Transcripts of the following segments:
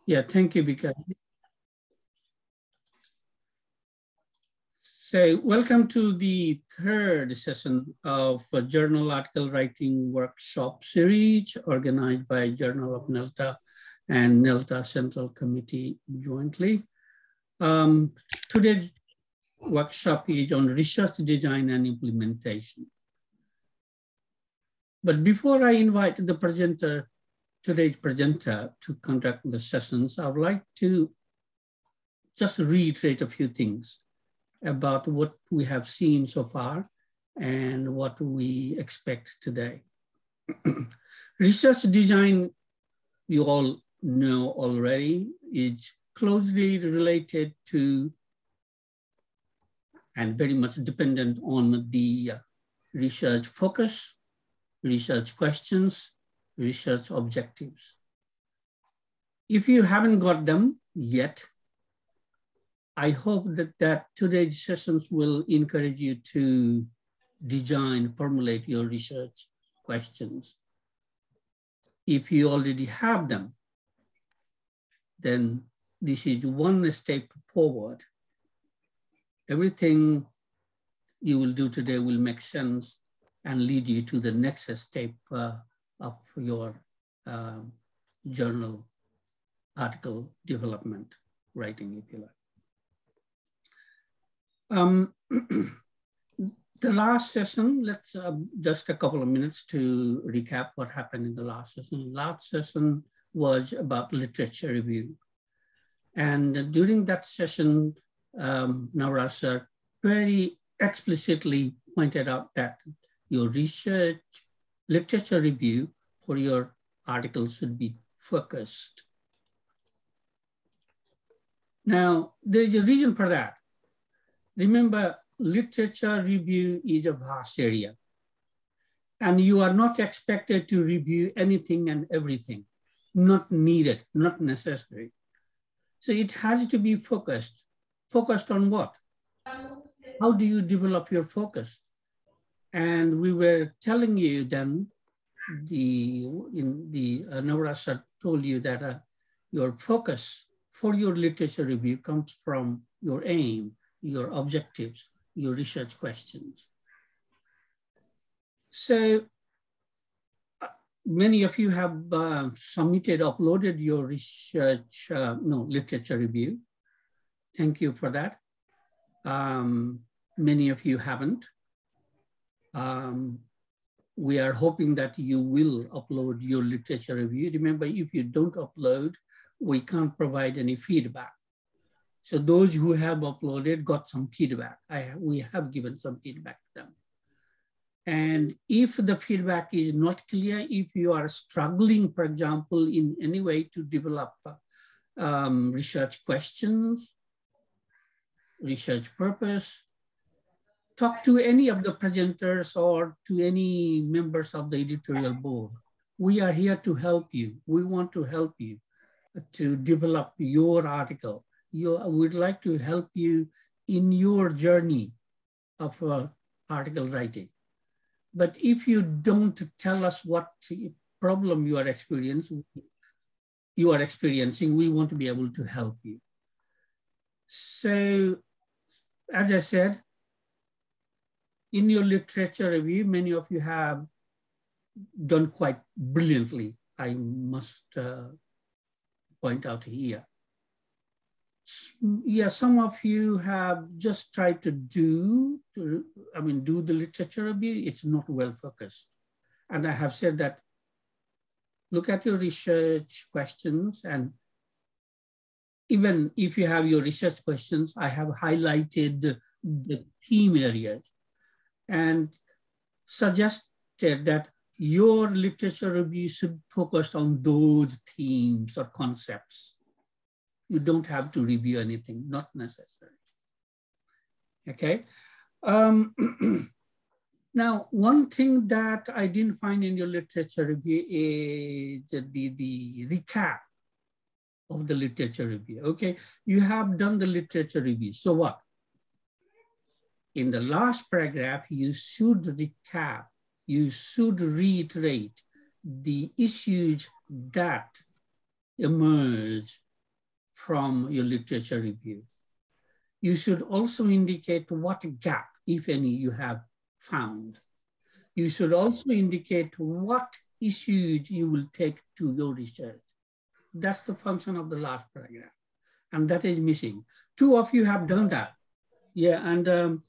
Yeah, thank you, Vika. So welcome to the third session of a journal article writing workshop series organized by Journal of NELTA and NELTA Central Committee jointly. Today's workshop is on research design and implementation. But before I invite the presenter, today's presenter, to conduct the sessions, I would like to just reiterate a few things about what we have seen so far and what we expect today. Research design, you all know already, is closely related to and very much dependent on the research focus, research questions, research objectives. If you haven't got them yet, I hope that today's sessions will encourage you to design, formulate your research questions. If you already have them, then this is one step forward. Everything you will do today will make sense and lead you to the next step of your journal article development writing, if you like. The last session, let's just a couple of minutes to recap what happened in the last session. Last session was about literature review. And during that session, Navrasa very explicitly pointed out that your research literature review for your articles should be focused. Now, there is a reason for that. Remember, literature review is a vast area, and you are not expected to review anything and everything, not needed, not necessary. So it has to be focused. Focused on what? How do you develop your focus? And we were telling you then, Navrasa told you that your focus for your literature review comes from your aim, your objectives, your research questions. So many of you have uploaded your research, literature review. Thank you for that. Many of you haven't. We are hoping that you will upload your literature review. Remember, if you don't upload, we can't provide any feedback. So those who have uploaded got some feedback. We have given some feedback to them. And if the feedback is not clear, if you are struggling, for example, in any way to develop research questions, research purpose, talk to any of the presenters or to any members of the editorial board. We are here to help you. We want to help you to develop your article. We'd like to help you in your journey of article writing. But if you don't tell us what problem you are experiencing, we want to be able to help you. So, as I said, in your literature review, many of you have done quite brilliantly, I must point out here. Yeah, some of you have just tried to do the literature review. It's not well focused. And I have said that, look at your research questions, and even if you have your research questions, I have highlighted the theme areas and suggested that your literature review should focus on those themes or concepts. You don't have to review anything, not necessary. Okay. Now, one thing that I didn't find in your literature review is the recap of the literature review. Okay, you have done the literature review. So what? In the last paragraph, you should recap, you should reiterate the issues that emerge from your literature review. You should also indicate what gap, if any, you have found. You should also indicate what issues you will take to your research. That's the function of the last paragraph, and that is missing. Two of you have done that. Yeah, and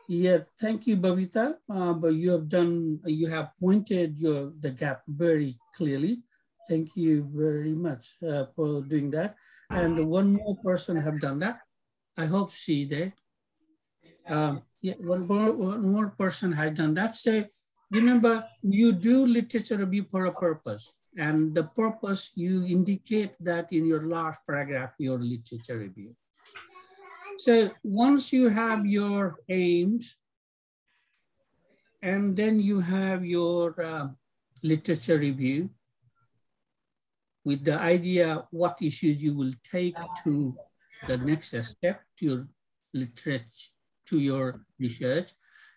yeah, thank you, Bhavita. But you have pointed the gap very clearly. Thank you very much for doing that. And one more person have done that. I hope she's there. Yeah, one more person has done that. So remember, you do literature review for a purpose. And the purpose, you indicate that in your last paragraph, your literature review. So once you have your aims, and then you have your literature review with the idea what issues you will take to the next step, to your literature, to your research,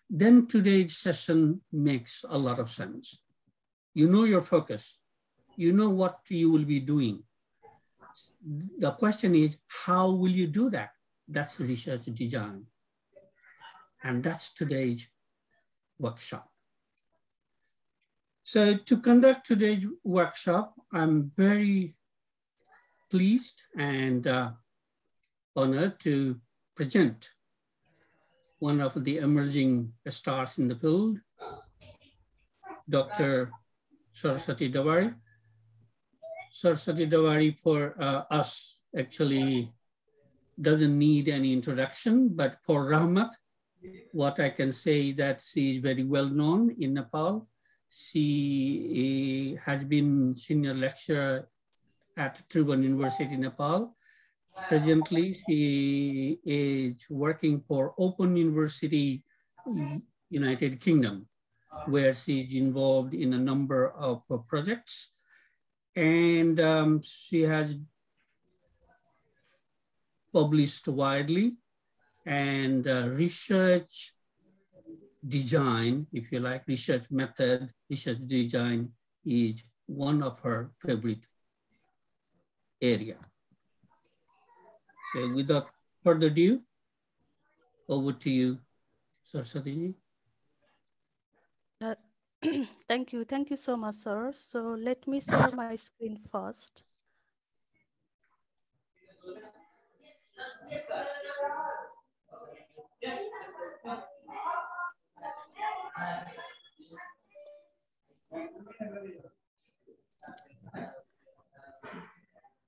then today's session makes a lot of sense. You know your focus. You know what you will be doing. The question is, how will you do that? That's research design. And that's today's workshop. So to conduct today's workshop, I'm very pleased and honored to present one of the emerging stars in the field, Dr. Saraswati Davari. Saraswati Davari for us actually doesn't need any introduction, but for Rahmat, what I can say is that she is very well known in Nepal. She has been senior lecturer at Tribhuvan University, Nepal. Presently, she is working for Open University, United Kingdom, where she is involved in a number of projects. And she has published widely, and research design, if you like, research method, research design is one of her favorite area. So without further ado, over to you, Saraswati. Thank you so much, sir. So let me share my screen first.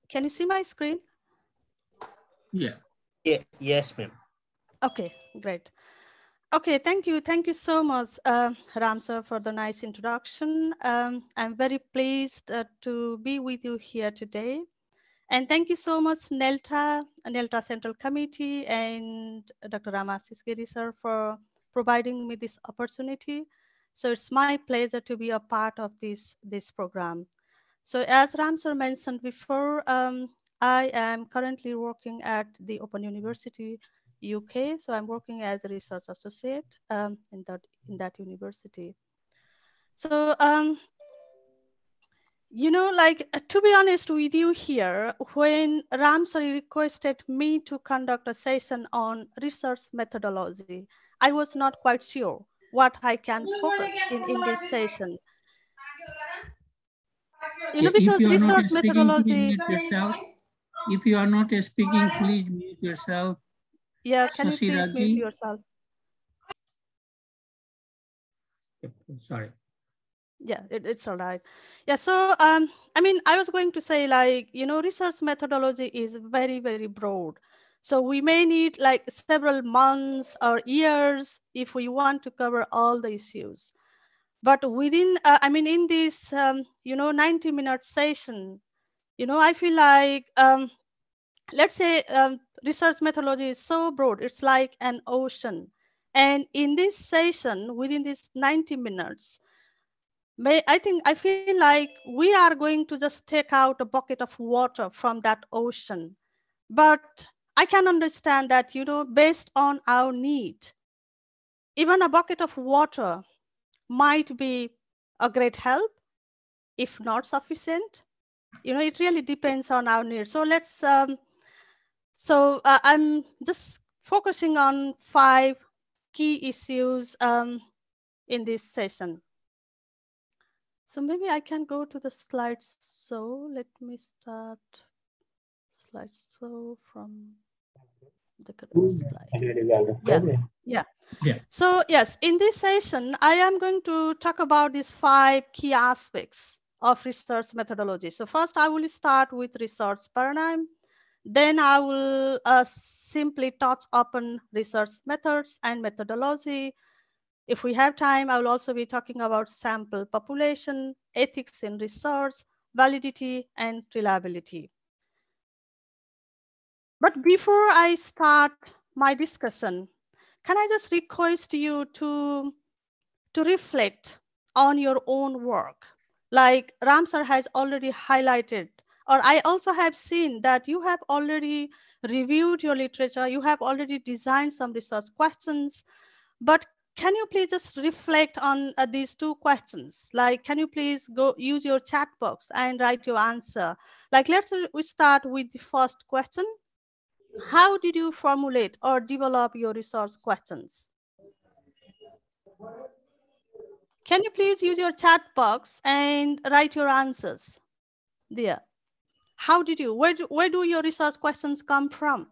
Can you see my screen? Yeah. Yes, ma'am. Okay, great. Okay, thank you so much, Ram sir, for the nice introduction. I'm very pleased to be with you here today. And thank you so much, NELTA Central Committee, and Dr. Ramassis Giri sir for providing me this opportunity. So it's my pleasure to be a part of this program. So as Ram sir mentioned before, I am currently working at the Open University, UK. So I'm working as a research associate in that university. So you know, like to be honest with you here, when Ramsari requested me to conduct a session on research methodology, I was not quite sure what I can focus in this session. You know, If because you are not research speaking, please methodology. mute yourself. If you are not speaking, please mute yourself. Yeah, can you please mute Sasiraji. yourself? Sorry. Yeah, it's all right. Yeah, so I mean, I was going to say, like, you know, research methodology is very, very broad. So we may need like several months or years if we want to cover all the issues. But within, I mean, in this, you know, 90-minute session, you know, I feel like, let's say research methodology is so broad, it's like an ocean. And in this session, within these 90 minutes, I feel like we are going to just take out a bucket of water from that ocean. But I can understand that, you know, based on our need, even a bucket of water might be a great help, if not sufficient. You know, it really depends on our needs. So let's So I'm just focusing on 5 key issues in this session. So maybe I can go to the slides. So let me start slideshow from the current slide. Yeah, yeah. Yeah. So yes, in this session, I am going to talk about these 5 key aspects of research methodology. So first, I will start with research paradigm. Then I will simply touch upon research methods and methodology. If we have time, I will also be talking about sample population, ethics in research, validity, and reliability. But before I start my discussion, can I just request you to reflect on your own work? Like Ramsar has already highlighted, or I also have seen that you have already reviewed your literature, you have already designed some research questions, but can you please just reflect on these 2 questions? Like, can you please go use your chat box and write your answer? Like, we start with the first question. How did you formulate or develop your research questions? Can you please use your chat box and write your answers there? How did you, where do your research questions come from?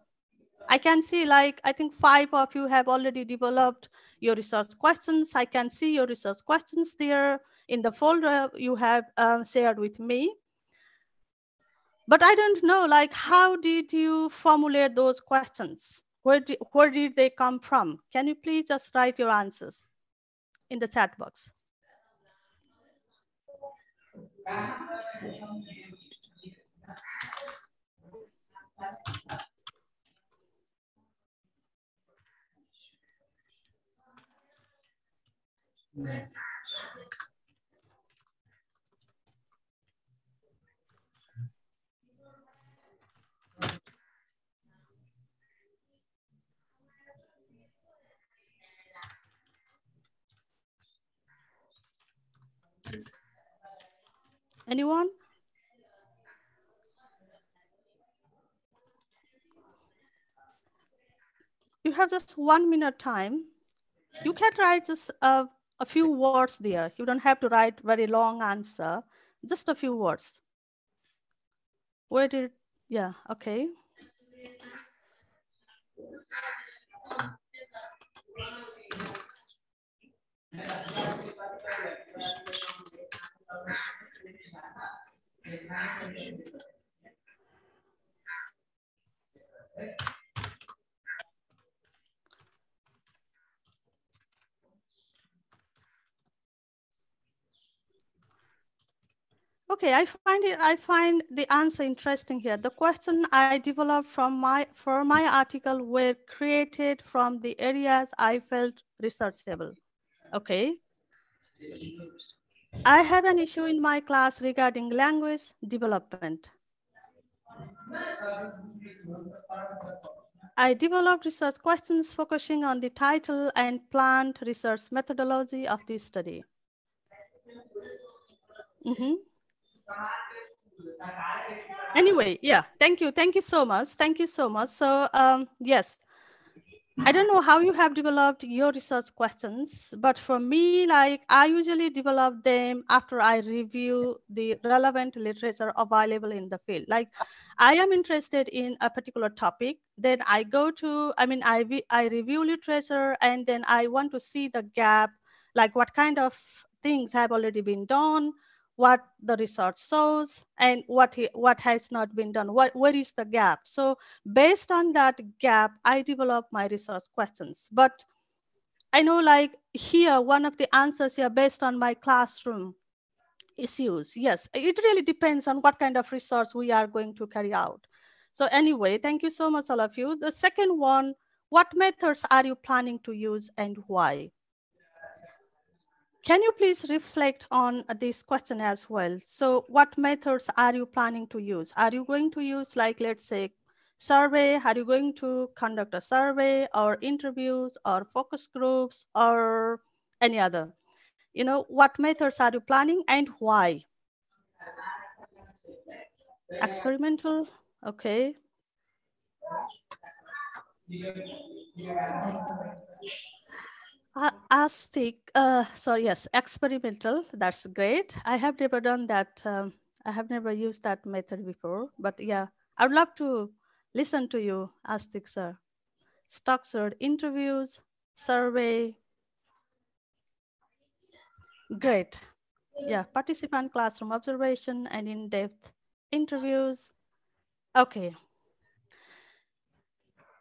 I can see, like, I think 5 of you have already developed your research questions. I can see your research questions there in the folder you have shared with me. But I don't know, like, how did you formulate those questions? Where did they come from? Can you please just write your answers in the chat box? Anyone? You have just 1 minute time. You can write just a few words there. You don't have to write very long answer, just a few words. Where did, yeah, okay. Okay, I find the answer interesting here. The question I developed for my article were created from the areas I felt researchable. Okay. I have an issue in my class regarding language development. I developed research questions focusing on the title and planned research methodology of this study. Mm-hmm. Anyway, yeah, thank you. Thank you so much. Thank you so much. So, yes, I don't know how you have developed your research questions, but for me, like I usually develop them after I review the relevant literature available in the field. Like I am interested in a particular topic, then I go to, I review literature and then I want to see the gap, like what kind of things have already been done, what the research shows, and what has not been done, where is the gap. So based on that gap, I develop my research questions. But I know, like here, one of the answers here based on my classroom issues. Yes, it really depends on what kind of research we are going to carry out. So anyway, thank you so much, all of you. The second one, what methods are you planning to use and why? Can you please reflect on this question as well? So what methods are you planning to use? Are you going to use, like, let's say, survey? Are you going to conduct a survey or interviews or focus groups or any other? You know, what methods are you planning and why? Experimental, okay. Sorry, yes, experimental. That's great. I have never done that. I have never used that method before, but yeah, I would love to listen to you, Astik sir. Structured interviews, survey, great. Yeah, participant classroom observation and in-depth interviews. Okay,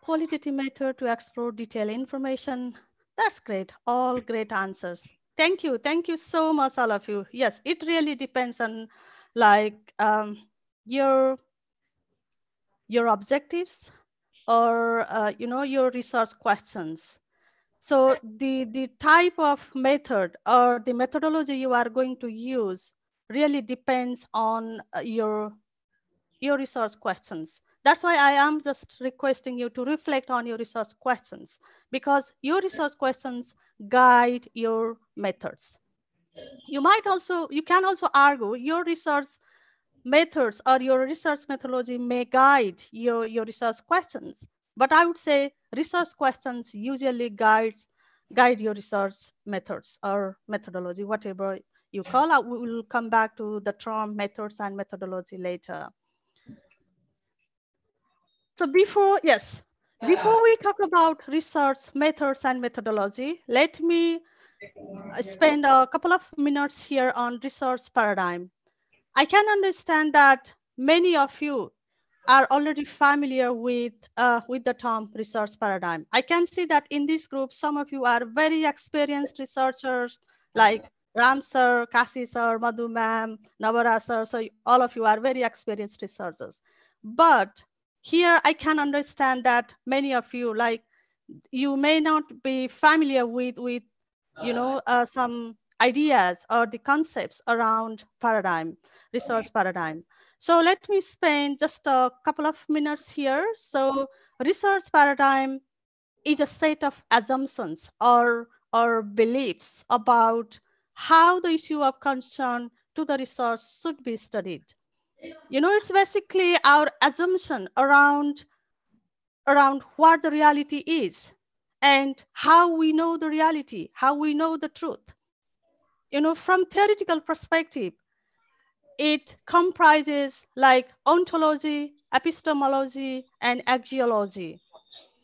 qualitative method to explore detailed information. That's great. All great answers. Thank you. Thank you so much, all of you. Yes, it really depends on like your objectives or your research questions. So the type of method or the methodology you are going to use really depends on your research questions. That's why I am just requesting you to reflect on your research questions, because your research questions guide your methods. You can also argue your research methods or your research methodology may guide your research questions. But I would say research questions usually guide your research methods or methodology, whatever you call out. We will come back to the term methods and methodology later. So before we talk about research methods and methodology, let me spend a couple of minutes here on research paradigm. I can understand that many of you are already familiar with the term research paradigm. I can see that in this group, some of you are very experienced researchers like Ram sir, Kasi sir, Madhu ma'am, Navara sir. So all of you are very experienced researchers. But here I can understand that many of you, like, you may not be familiar with some ideas or the concepts around paradigm, research paradigm. So let me spend just a couple of minutes here. So research paradigm is a set of assumptions or beliefs about how the issue of concern to the research should be studied. It's basically our assumption around what the reality is and how we know the reality, how we know the truth. From theoretical perspective, it comprises like ontology, epistemology, and axiology.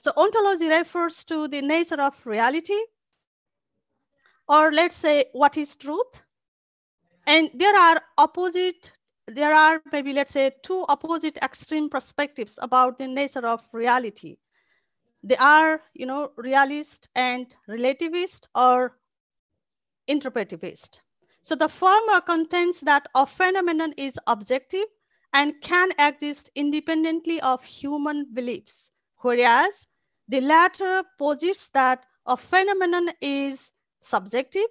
So ontology refers to the nature of reality, or let's say what is truth. And there are maybe, let's say, two opposite extreme perspectives about the nature of reality. They are, realist and relativist or interpretivist. So the former contends that a phenomenon is objective and can exist independently of human beliefs, whereas the latter posits that a phenomenon is subjective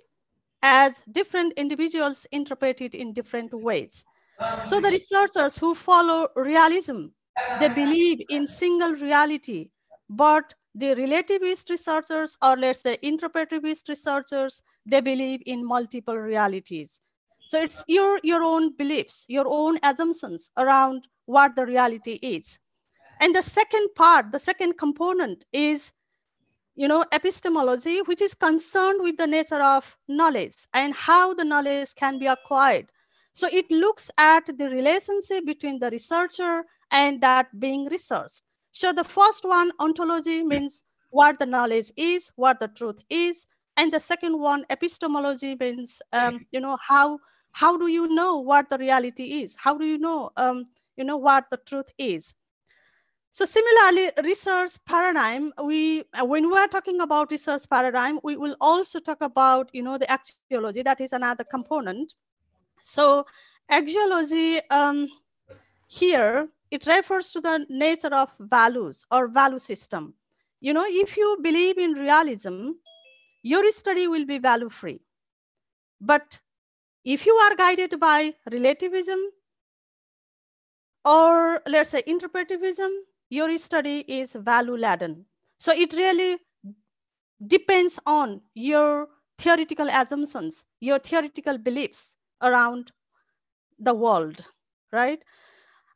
as different individuals interpret it in different ways. So the researchers who follow realism, they believe in single reality, but the relativist researchers, or let's say interpretivist researchers, they believe in multiple realities. So it's your own beliefs, your own assumptions around what the reality is. And the second component is epistemology, which is concerned with the nature of knowledge and how the knowledge can be acquired. So it looks at the relationship between the researcher and that being researched. So the first one, ontology, means what the knowledge is, what the truth is. And the second one, epistemology, means how do you know what the reality is? How do you know what the truth is? So similarly, research paradigm, when we are talking about research paradigm, we will also talk about, the axiology, that is another component. So axiology, here, it refers to the nature of values or value system. If you believe in realism, your study will be value free. But if you are guided by relativism, or let's say interpretivism, your study is value laden. So it really depends on your theoretical assumptions, your theoretical beliefs around the world, right?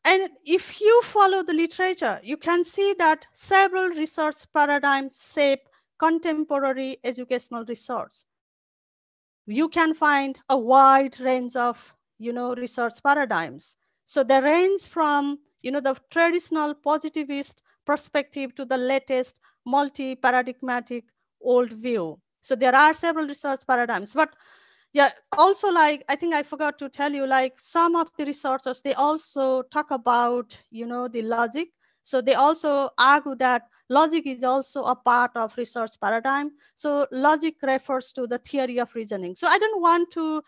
And if you follow the literature, you can see that several research paradigms shape contemporary educational research. You can find a wide range of, research paradigms. So they range from, the traditional positivist perspective to the latest multi-paradigmatic old view. So there are several research paradigms, but yeah, also, like, I think I forgot to tell you, like, some of the researchers, they also talk about, the logic. So they also argue that logic is also a part of research paradigm. So logic refers to the theory of reasoning. So I don't want to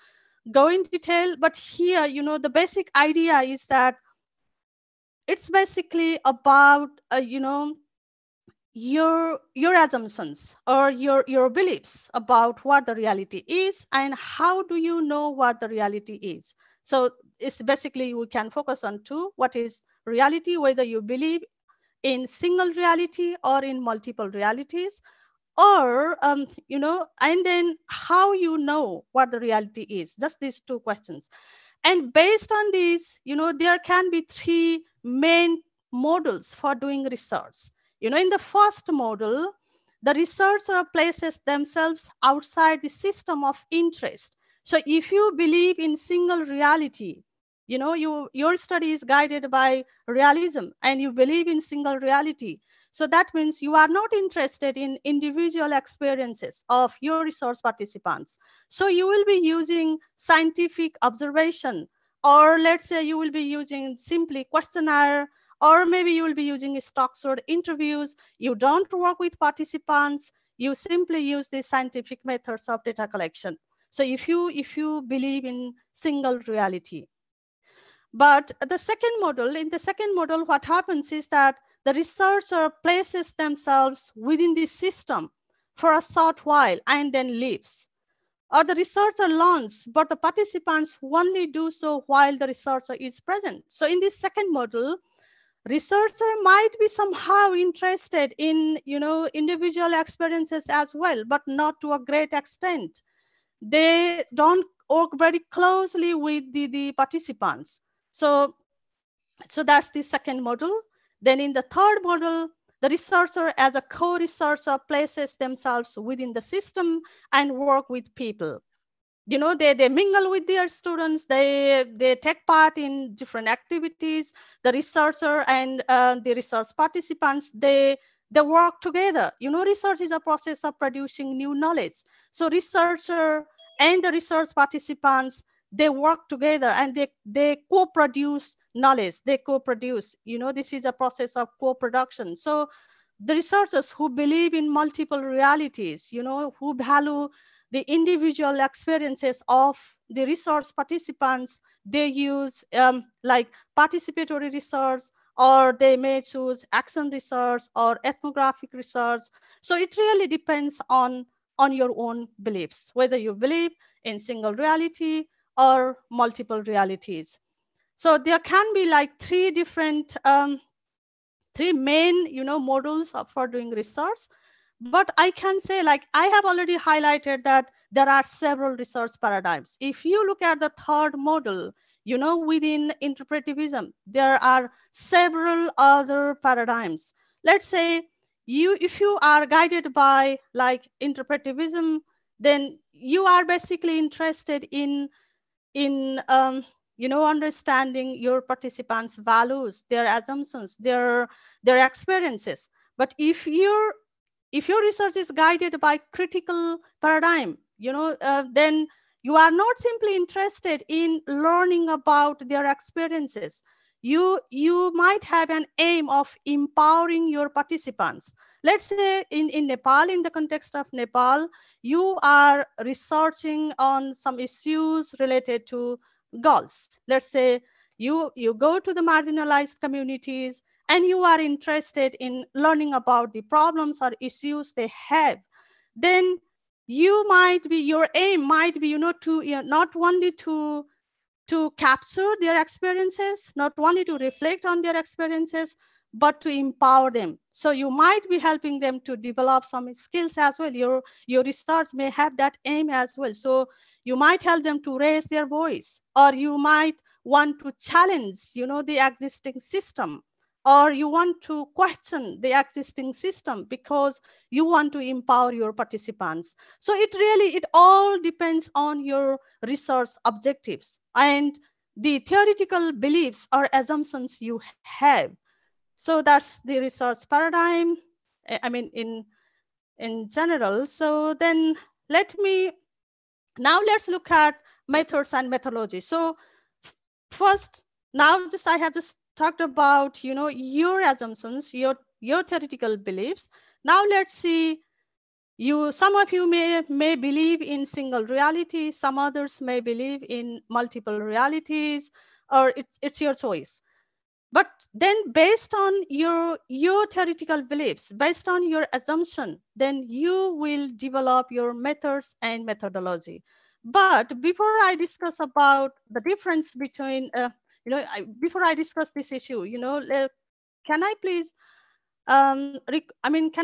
go in detail, but here, the basic idea is that it's basically about, your assumptions or your beliefs about what the reality is and how do you know what the reality is. So it's basically, we can focus on two: what is reality, whether you believe in single reality or in multiple realities, or and then how you know what the reality is. Just these two questions. And based on these, there can be three main models for doing research. In the first model, the researcher places themselves outside the system of interest. So if you believe in single reality, your study is guided by realism and you believe in single reality. So that means you are not interested in individual experiences of your research participants. So you will be using scientific observation, or let's say you will be using simply questionnaire, or maybe you will be using structured interviews. You don't work with participants. You simply use the scientific methods of data collection. So if you believe in single reality. But in the second model, what happens is that the researcher places themselves within the system for a short while and then leaves. Or the researcher learns, but the participants only do so while the researcher is present. So in this second model, researcher might be somehow interested in, individual experiences as well, but not to a great extent. They don't work very closely with the participants. So so that's the second model. Then in the third model, the researcher as a co-researcher places themselves within the system and work with people. They mingle with their students, they take part in different activities. The researcher and the research participants, they work together. Research is a process of producing new knowledge. So researcher and the research participants, they work together and they co-produce knowledge. They co-produce, this is a process of co-production. So the researchers who believe in multiple realities, who value the individual experiences of the research participants, they use like participatory research, or they may choose action research or ethnographic research. So it really depends on your own beliefs, whether you believe in single reality or multiple realities. So there can be like three main models for doing research. But I can say, like, I have already highlighted that there are several research paradigms. If you look at the third model, within interpretivism, there are several other paradigms. Let's say if you are guided by like interpretivism, then you are basically interested in understanding your participants' values, their assumptions, their experiences. But if your research is guided by critical paradigm, then you are not simply interested in learning about their experiences. You might have an aim of empowering your participants. Let's say in Nepal, in the context of Nepal, you are researching on some issues related to girls. Let's say you go to the marginalized communities and you are interested in learning about the problems or issues they have. Then your aim might be, to not only to capture their experiences, not only to reflect on their experiences, but to empower them. So you might be helping them to develop some skills as well. Your research may have that aim as well. So you might help them to raise their voice, or you might want to challenge, the existing system, or you want to question the existing system because you want to empower your participants. So it all depends on your research objectives and the theoretical beliefs or assumptions you have. So that's the research paradigm, I mean, in general. So then let's look at methods and methodology. So first, now I have just talked about, your assumptions, your theoretical beliefs. Now let's see, some of you may believe in single reality, some others may believe in multiple realities, or it's your choice. But then based on your theoretical beliefs, based on your assumption, then you will develop your methods and methodology. But before I discuss about the difference between before I discuss this issue, can I please can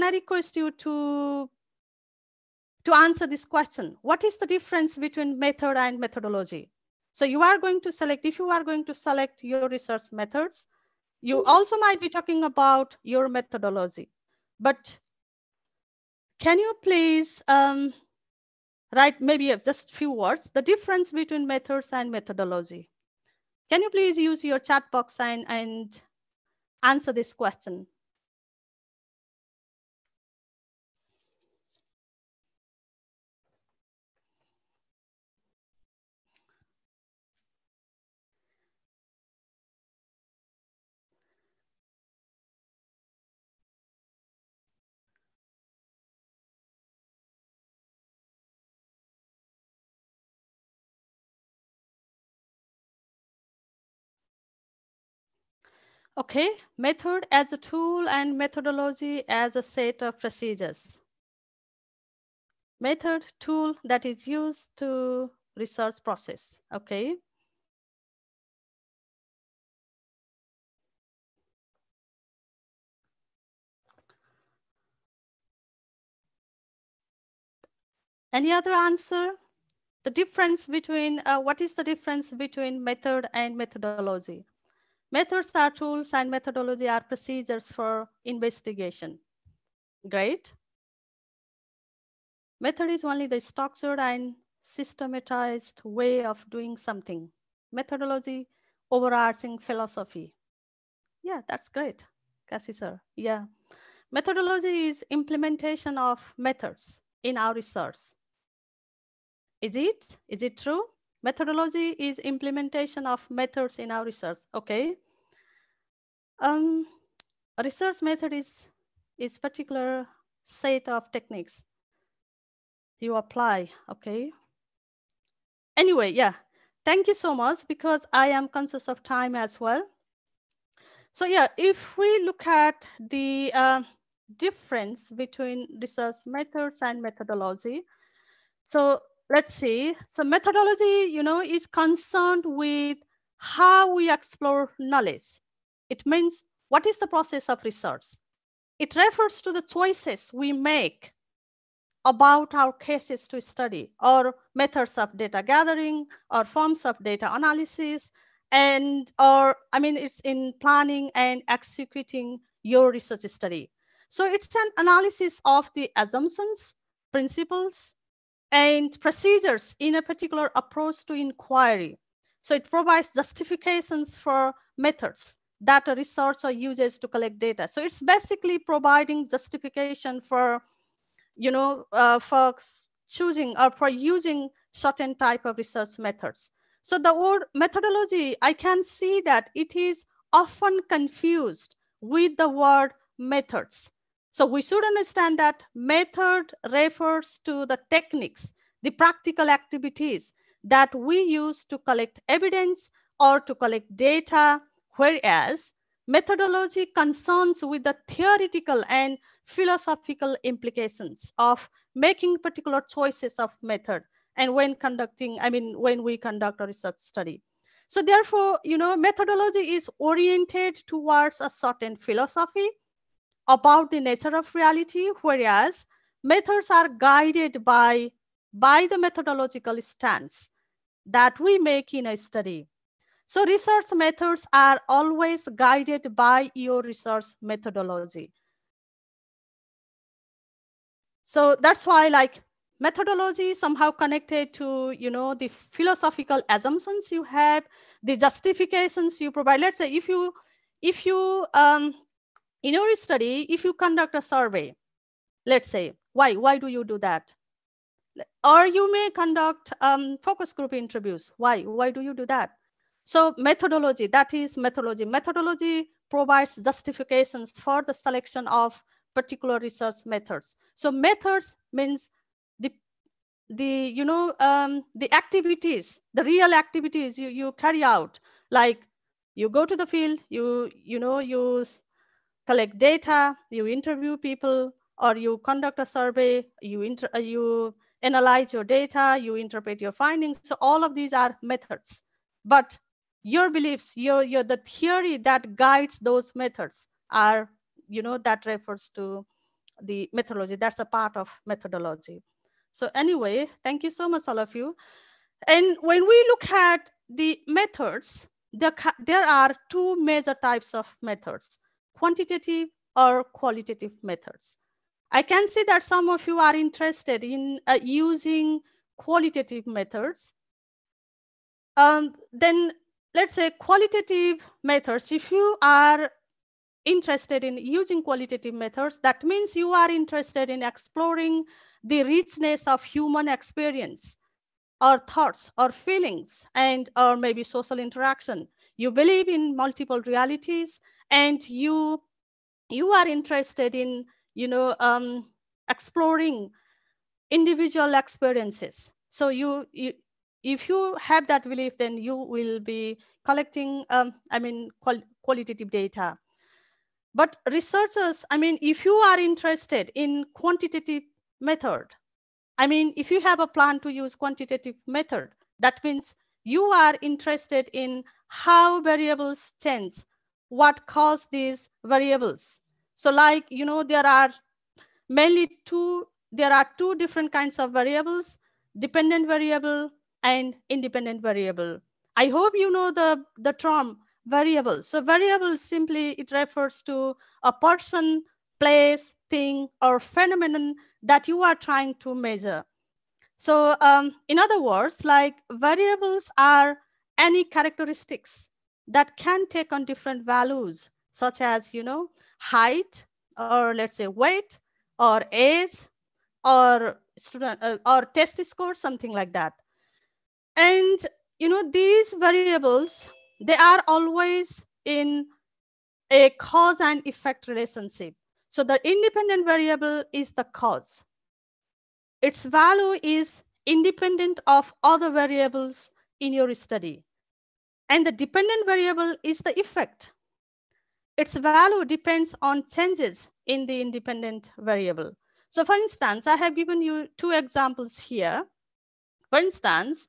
I request you to answer this question? What is the difference between method and methodology? So you are going to select, if you are going to select your research methods, you also might be talking about your methodology. But can you please write maybe just few words, the difference between methods and methodology? Can you please use your chat box and answer this question? Okay, method as a tool and methodology as a set of procedures. Method, tool that is used to research process. Okay. Any other answer? The difference between, what is the difference between method and methodology? Methods are tools and methodology are procedures for investigation. Great. Method is only the structured and systematized way of doing something. Methodology, overarching philosophy. Yeah, that's great, Kasi sir. Yeah. Methodology is implementation of methods in our research. Is it? Is it true? Methodology is implementation of methods in our research. Okay. A research method is particular set of techniques you apply. Okay. Anyway, yeah. Thank you so much, because I am conscious of time as well. So yeah, if we look at the difference between research methods and methodology, so let's see. So methodology, is concerned with how we explore knowledge. It means what is the process of research? It refers to the choices we make about our cases to study, or methods of data gathering, or forms of data analysis, it's in planning and executing your research study. So it's an analysis of the assumptions, principles, and procedures in a particular approach to inquiry. So it provides justifications for methods that a researcher uses to collect data. So it's basically providing justification for, folks choosing or for using certain type of research methods. So the word methodology, I can see that it is often confused with the word methods. So we should understand that method refers to the techniques, the practical activities that we use to collect evidence or to collect data, whereas methodology concerns with the theoretical and philosophical implications of making particular choices of method and when we conduct a research study. So therefore, methodology is oriented towards a certain philosophy about the nature of reality, whereas methods are guided by the methodological stance that we make in a study. So research methods are always guided by your research methodology. So that's why like methodology is somehow connected to, you know, the philosophical assumptions you have, the justifications you provide. Let's say if you in your study, if you conduct a survey, let's say, why do you do that? Or you may conduct focus group interviews. Why do you do that? So methodology, that is methodology. Methodology provides justifications for the selection of particular research methods. So methods means the the activities, the real activities you carry out, like you go to the field, you collect data, you interview people, or you conduct a survey, you analyze your data, you interpret your findings. So all of these are methods. But your beliefs, your the theory that guides those methods are, that refers to the methodology. That's a part of methodology. So anyway, thank you so much, all of you. And when we look at the methods, there are two major types of methods: quantitative or qualitative methods. I can see that some of you are interested in using qualitative methods. Then let's say qualitative methods. If you are interested in using qualitative methods, that means you are interested in exploring the richness of human experience or thoughts or feelings and or maybe social interaction. You believe in multiple realities, and you are interested in exploring individual experiences. So if you have that belief, then you will be collecting qualitative data. But researchers, if you are interested in quantitative method, if you have a plan to use quantitative method, that means you are interested in how variables change, what cause these variables. So like, there are two different kinds of variables: dependent variable and independent variable. I hope you know the term variable. So variable, simply it refers to a person, place, thing, or phenomenon that you are trying to measure. So in other words, like variables are any characteristics that can take on different values, such as, height, or let's say weight, or age, or student or test score, something like that. And these variables, they are always in a cause and effect relationship. So the independent variable is the cause. Its value is independent of other variables in your study. And the dependent variable is the effect. Its value depends on changes in the independent variable. So for instance, I have given you two examples here. For instance,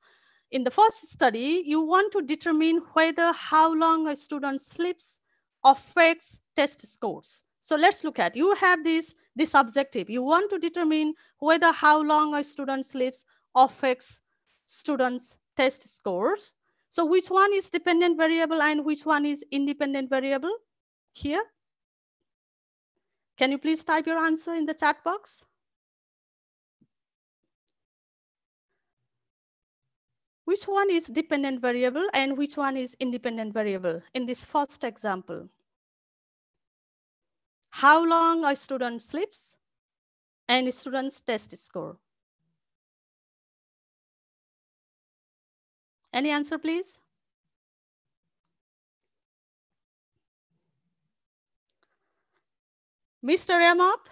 in the first study, you want to determine whether how long a student sleeps affects test scores. So let's look at, you have this objective. You want to determine whether how long a student sleeps affects students' test scores. So which one is dependent variable and which one is independent variable here? Can you please type your answer in the chat box? Which one is dependent variable and which one is independent variable in this first example? How long a student sleeps and a student's test score. Any answer, please? Mr. Ramoth,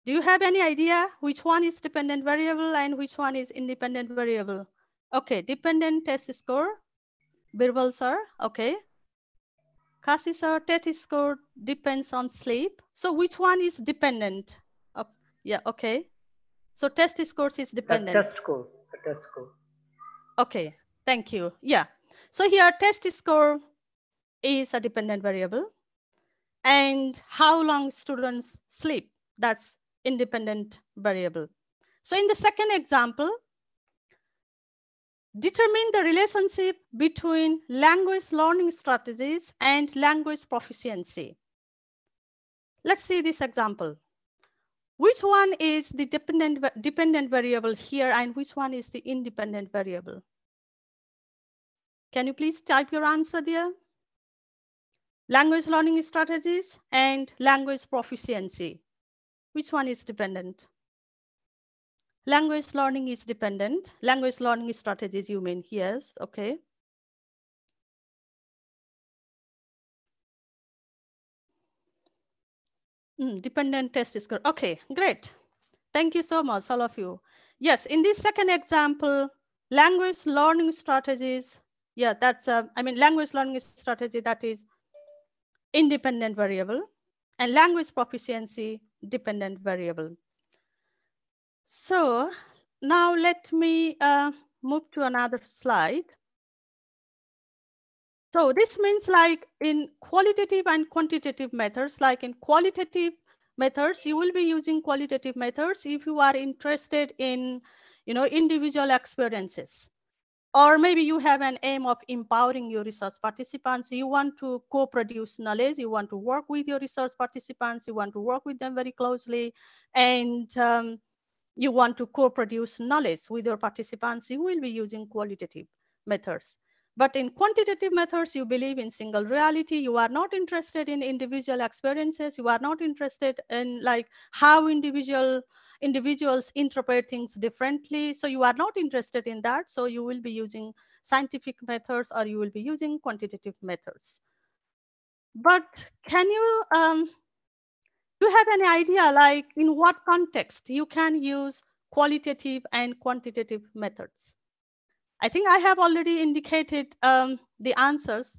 do you have any idea which one is dependent variable and which one is independent variable? Okay, dependent test score. Birbal sir, okay. Kasi sir, test score depends on sleep. So which one is dependent? Oh, yeah, okay. So test scores is dependent. The test score. Okay, thank you. Yeah. So here test score is a dependent variable. And how long students sleep, that's independent variable. So in the second example, Determine the relationship between language learning strategies and language proficiency. Let's see this example. Which one is the dependent variable here and which one is the independent variable? Can you please type your answer there? Language learning strategies and language proficiency. Which one is dependent? Language learning is dependent. Language learning strategies, you mean? Yes, okay. Dependent test score. Okay, great. Thank you so much, all of you. Yes, in this second example, language learning strategies. Yeah, that's, language learning strategy that is independent variable and language proficiency dependent variable. So now let me move to another slide. So this means like in qualitative and quantitative methods, like in qualitative methods, you will be using qualitative methods if you are interested in, individual experiences. Or maybe you have an aim of empowering your research participants. You want to co-produce knowledge. You want to work with your research participants. You want to work with them very closely. And you want to co-produce knowledge with your participants. You will be using qualitative methods. But in quantitative methods, you believe in single reality. You are not interested in individual experiences. You are not interested in like how individuals interpret things differently. So you are not interested in that. So you will be using scientific methods or you will be using quantitative methods. But can you do you have any idea like in what context you can use qualitative and quantitative methods? I think I have already indicated the answers.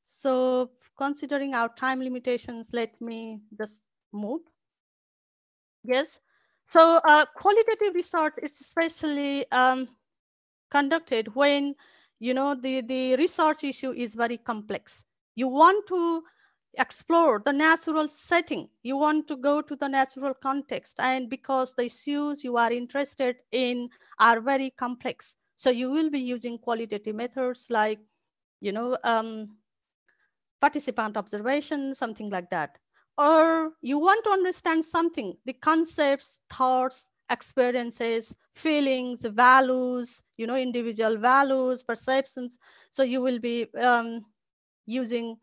So considering our time limitations, let me just move. Yes. So qualitative research is especially conducted when, the research issue is very complex. You want to explore the natural setting. You want to go to the natural context. And because the issues you are interested in are very complex. So you will be using qualitative methods like, participant observation, something like that. Or you want to understand something, the concepts, thoughts, experiences, feelings, values, individual values, perceptions. So you will be using,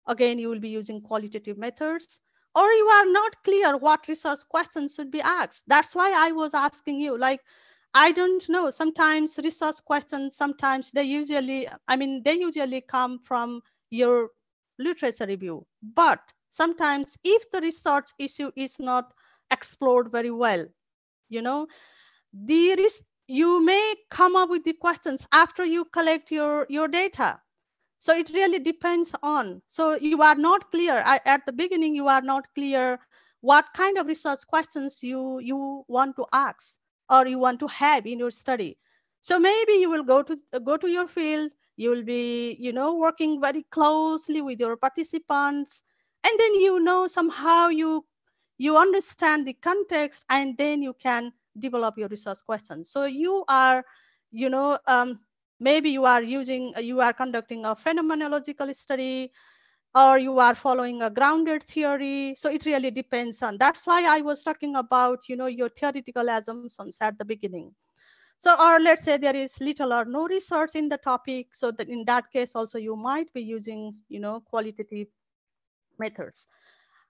again, you will be using qualitative methods. Or you are not clear what research questions should be asked. That's why I was asking you, like, I don't know, sometimes research questions, sometimes they usually come from your literature review. But sometimes if the research issue is not explored very well, you may come up with the questions after you collect your data. So it really depends on, so you are not clear at the beginning, you are not clear what kind of research questions you want to ask or you want to have in your study. So maybe you will go to your field, you will be working very closely with your participants, and then somehow you understand the context, and then you can develop your research questions. So you are you know maybe you are conducting a phenomenological study, or you are following a grounded theory. So it really depends on. That's why I was talking about your theoretical assumptions at the beginning. So, or let's say there is little or no research in the topic, so that in that case also you might be using qualitative methods.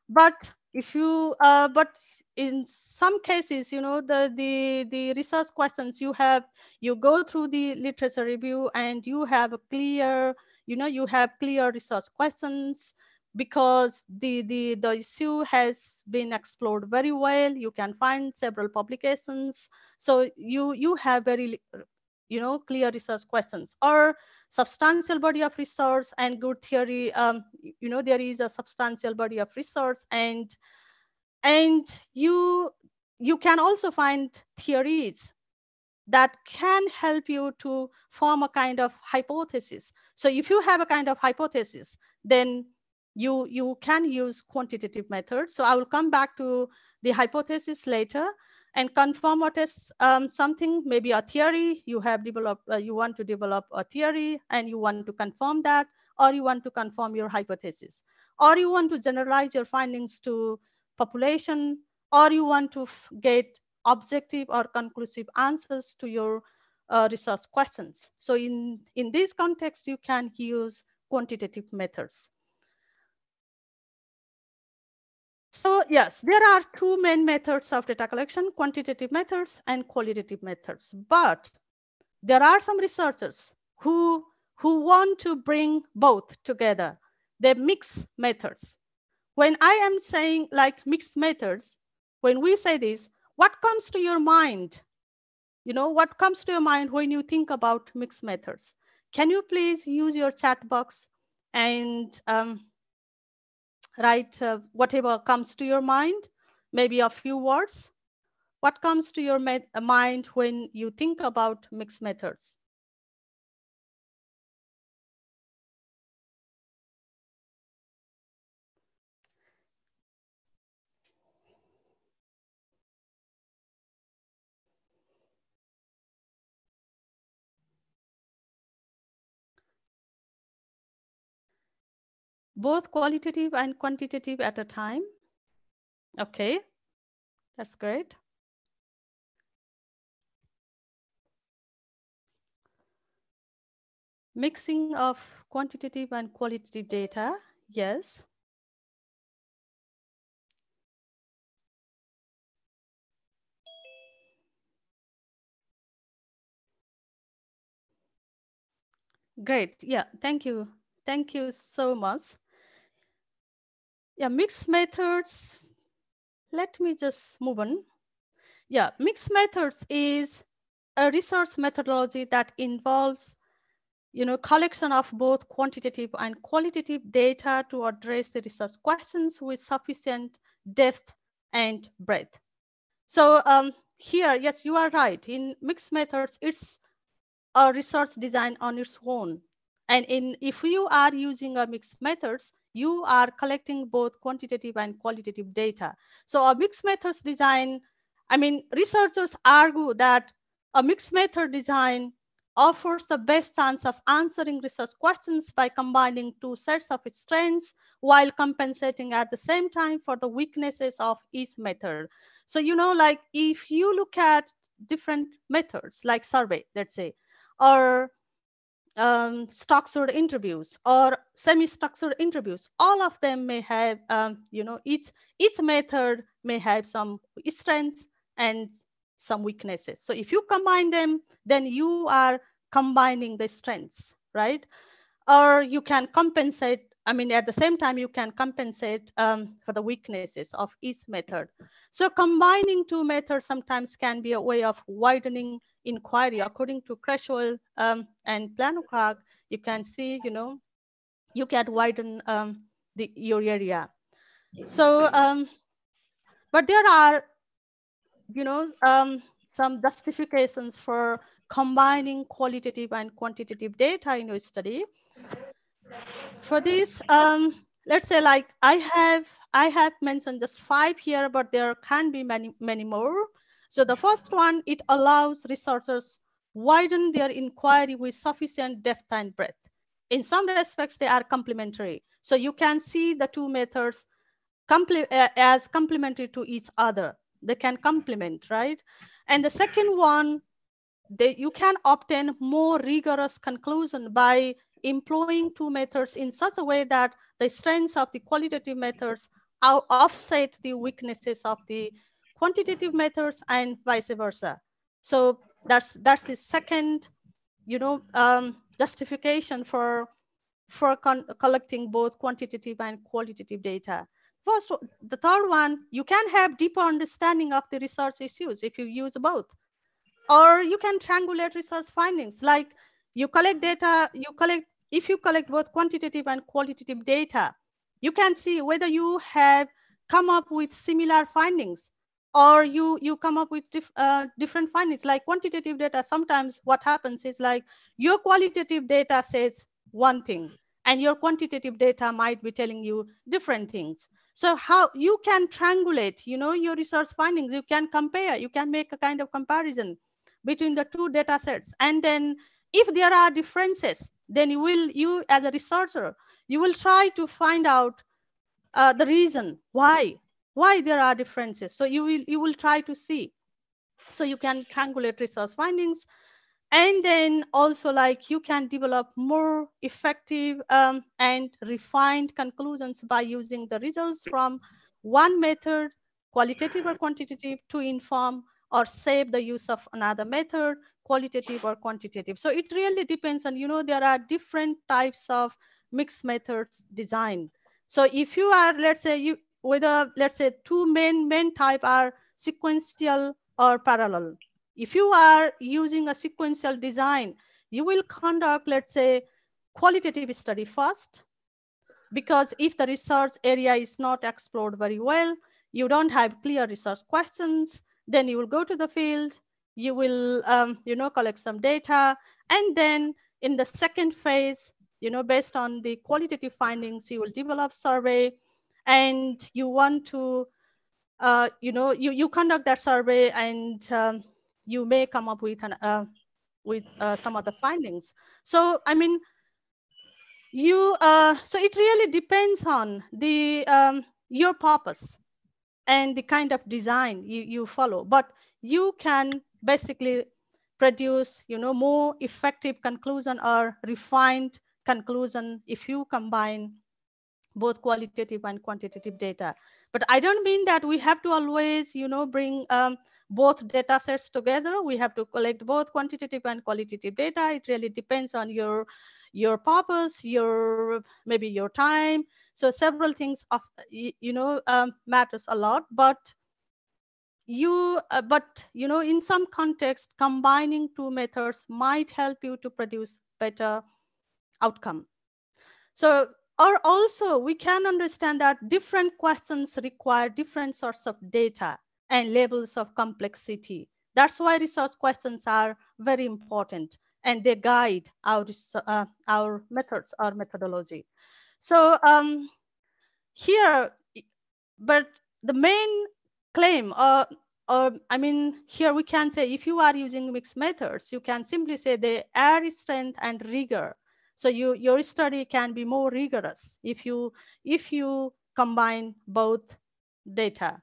But if you but in some cases, the research questions you go through the literature review and you have a clear research questions, because the issue has been explored very well. You can find several publications, so you have very clear research questions, or substantial body of research and good theory. There is a substantial body of research, and you can also find theories that can help you to form a kind of hypothesis. So if you have a kind of hypothesis, then you can use quantitative methods. So I will come back to the hypothesis later. and confirm or test something, maybe a theory. You have developed, you want to develop a theory and you want to confirm that, or you want to confirm your hypothesis, or you want to generalize your findings to population, or you want to get objective or conclusive answers to your research questions. So in this context, you can use quantitative methods. So yes, there are two main methods of data collection, quantitative methods and qualitative methods. But there are some researchers who want to bring both together. They mix methods. When I am saying like mixed methods, when we say this, what comes to your mind? You know, what comes to your mind when you think about mixed methods? Can you please use your chat box and write whatever comes to your mind, maybe a few words? What comes to your mind when you think about mixed methods? Both qualitative and quantitative at a time. Okay, that's great. Mixing of quantitative and qualitative data, yes. Great, yeah, thank you. Thank you so much. Yeah, mixed methods, let me just move on. Yeah, mixed methods is a research methodology that involves, you know, collection of both quantitative and qualitative data to address the research questions with sufficient depth and breadth. So here, yes, you are right. In mixed methods, it's a research design on its own. And if you are using a mixed methods, you are collecting both quantitative and qualitative data. So a mixed methods design, I mean, researchers argue that a mixed method design offers the best chance of answering research questions by combining two sets of its strengths while compensating at the same time for the weaknesses of each method. So, you know, like if you look at different methods like survey, let's say, or structured interviews or semi-structured interviews, all of them may have, you know, each method may have some strengths and some weaknesses. So if you combine them, then you are combining the strengths, right? Or you can compensate, I mean, at the same time, you can compensate for the weaknesses of each method. So combining two methods sometimes can be a way of widening inquiry. According to Creswell and Planocrack, you can see, you know, you can widen your area. So, but there are, you know, some justifications for combining qualitative and quantitative data in your study. For this, let's say like I have mentioned just 5 here, but there can be many more. So the first one, it allows researchers widen their inquiry with sufficient depth and breadth. In some respects, they are complementary. So you can see the two methods as complementary to each other. They can complement, right? And the second one, you can obtain more rigorous conclusion by employing two methods in such a way that the strengths of the qualitative methods offset the weaknesses of the quantitative methods and vice versa. So that's the second, you know, justification for collecting both quantitative and qualitative data. First, the third one, you can have deeper understanding of the research issues if you use both. Or you can triangulate research findings, like you collect data, if you collect both quantitative and qualitative data, you can see whether you have come up with similar findings or you come up with different findings. Like quantitative data, sometimes what happens is like your qualitative data says one thing and your quantitative data might be telling you different things. So how you can triangulate, your research findings, you can compare, you can make a kind of comparison between the two data sets. And then if there are differences, then you as a researcher, you will try to find out the reason why there are differences. So you will try to see. So you can triangulate research findings, and then also like you can develop more effective and refined conclusions by using the results from one method, qualitative or quantitative, to inform or save the use of another method, qualitative or quantitative. So it really depends on, there are different types of mixed methods design. So if you are, let's say, whether let's say two main type are sequential or parallel. If you are using a sequential design, you will conduct, let's say, qualitative study first, because if the research area is not explored very well, you don't have clear research questions, then you will go to the field, you will, collect some data, and then in the second phase, based on the qualitative findings, you will develop survey, and you want to you conduct that survey, and you may come up with some other findings. So I mean, so it really depends on the your purpose and the kind of design you follow, but you can basically produce more effective conclusion or refined conclusion if you combine both qualitative and quantitative data. But I don't mean that we have to always, bring both data sets together. We have to collect both quantitative and qualitative data. It really depends on your purpose, maybe your time. So several things of, matters a lot. But in some context, combining two methods might help you to produce better outcome. So, or also we can understand that different questions require different sorts of data and levels of complexity. That's why research questions are very important, and they guide our methods, our methodology. So here, but the main claim, or I mean, here we can say if you are using mixed methods, you can simply say they add strength and rigor. So your study can be more rigorous if you combine both data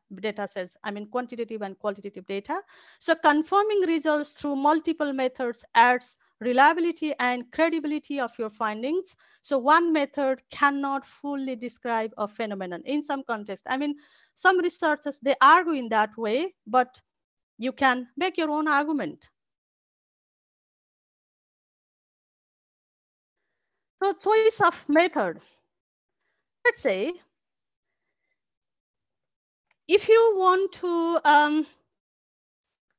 sets, I mean quantitative and qualitative data. So confirming results through multiple methods adds reliability and credibility of your findings. So one method cannot fully describe a phenomenon in some context. I mean, some researchers, they argue in that way, but you can make your own argument. So choice of method. Let's say if you want to,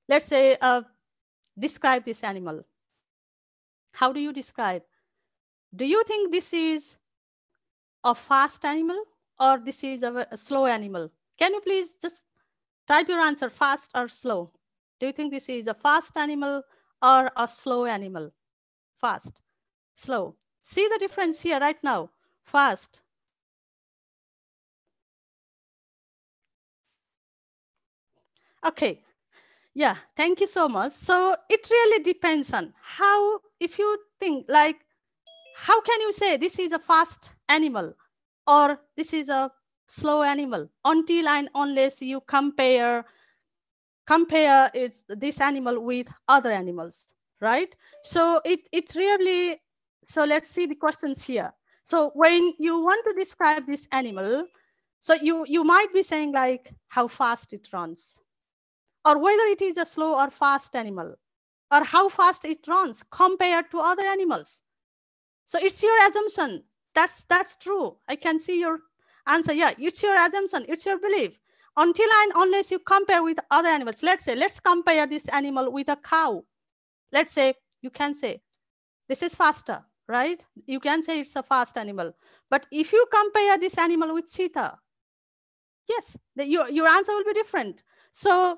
let's say, describe this animal. How do you describe? Do you think this is a fast animal or this is a slow animal? Can you please just type your answer, fast or slow? Do you think this is a fast animal or a slow animal? Fast, slow. See the difference here right now. Fast. Okay. Yeah, thank you so much. So it really depends on how, if you think like, how can you say this is a fast animal or this is a slow animal until and unless you compare this animal with other animals, right? So it really, so let's see the questions here. So when you want to describe this animal, so you might be saying like how fast it runs, or whether it is a slow or fast animal, or how fast it runs compared to other animals. So it's your assumption. That's true. I can see your answer. Yeah, it's your assumption. It's your belief. Until and unless you compare with other animals. Let's compare this animal with a cow. Let's say, you can say, this is faster, right? You can say it's a fast animal. But if you compare this animal with cheetah, yes, your answer will be different. So,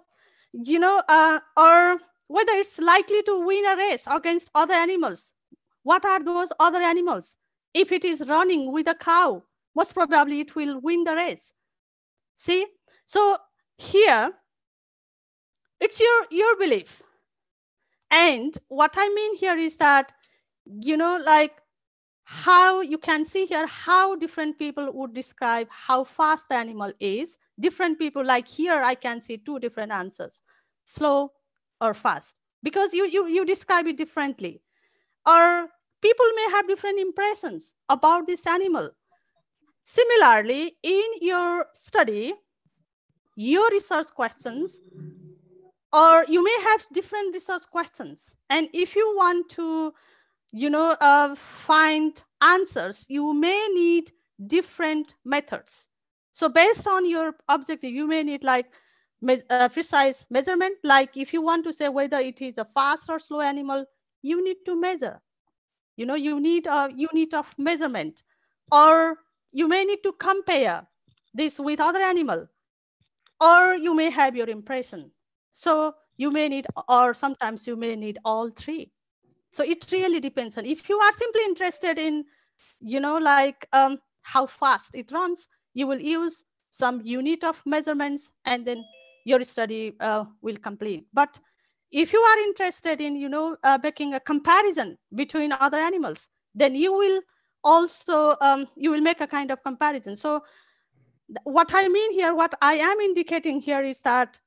or whether it's likely to win a race against other animals. What are those other animals? If it is running with a cow, most probably it will win the race. See, so here it's your belief. And what I mean here is that, like how you can see here how different people would describe how fast the animal is. Different people, like here I can see two different answers, slow or fast, because you describe it differently. Or people may have different impressions about this animal. Similarly, in your study, your research questions, or you may have different research questions. And if you want to, find answers, you may need different methods. So based on your objective, you may need like precise measurement. Like if you want to say whether it is a fast or slow animal, you need to measure. You need a unit of measurement. Or you may need to compare this with other animal, or you may have your impression. So you may need, or sometimes you may need all three. So it really depends on, if you are simply interested in, like how fast it runs, you will use some unit of measurements and then your study will complete. But if you are interested in, making a comparison between other animals, then you will also, you will make a kind of comparison. So what I mean here, what I am indicating here is that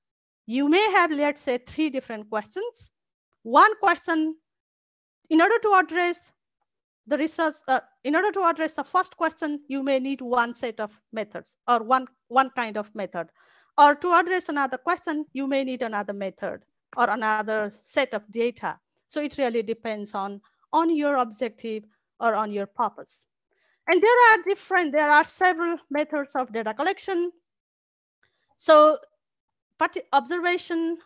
you may have, let's say, three different questions. One question, in order to address the research, in order to address the first question, you may need one set of methods or one kind of method. Or to address another question, you may need another method or another set of data. So it really depends on your objective or on your purpose. And there are several methods of data collection. So observation,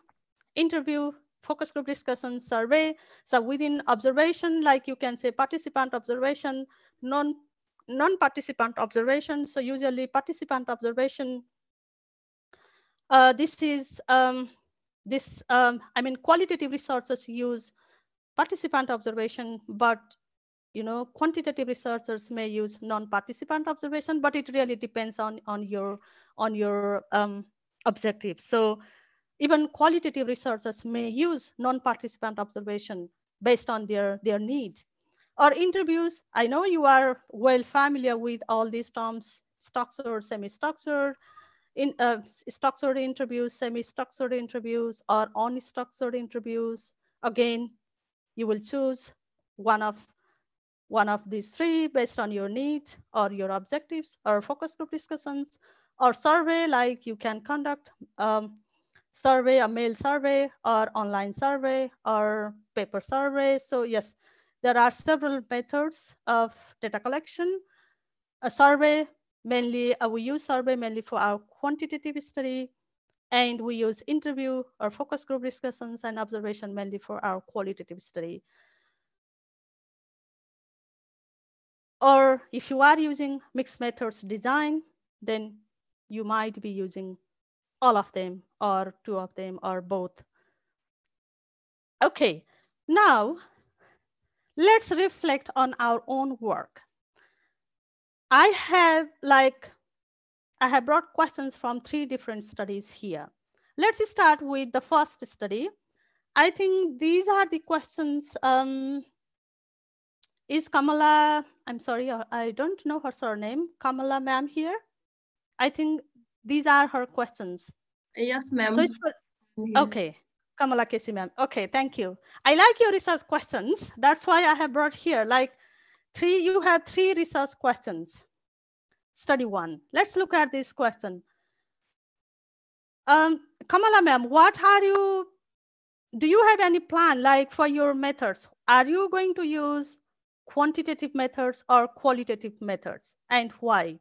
interview, focus group discussion, survey. So within observation, like you can say participant observation, non-participant observation. So usually participant observation, this is, I mean, qualitative researchers use participant observation, but quantitative researchers may use non-participant observation, but it really depends on your objective. So even qualitative researchers may use non-participant observation based on their need. Or interviews, I know you are well familiar with all these terms: structured, semi-structured, structured interviews, semi-structured interviews, or unstructured interviews. Again, you will choose one of these three based on your need or your objectives. Or focus group discussions, or survey, like you can conduct survey, a mail survey or online survey or paper survey. So yes, there are several methods of data collection. A survey, mainly we use survey mainly for our quantitative study, and we use interview or focus group discussions and observation mainly for our qualitative study. Or if you are using mixed methods design, then you might be using all of them or two of them or both. Okay, now let's reflect on our own work. I have brought questions from three different studies here. Let's start with the first study. I think these are the questions. Is Kamala, I'm sorry, I don't know her surname, Kamala ma'am here? I think these are her questions. Yes, ma'am. So it's, okay, Kamala Kesi ma'am. Okay, thank you. I like your research questions. That's why I have brought here, like you have three research questions. Study one. Let's look at this question. Kamala ma'am, do you have any plan like for your methods? Are you going to use quantitative methods or qualitative methods, and why?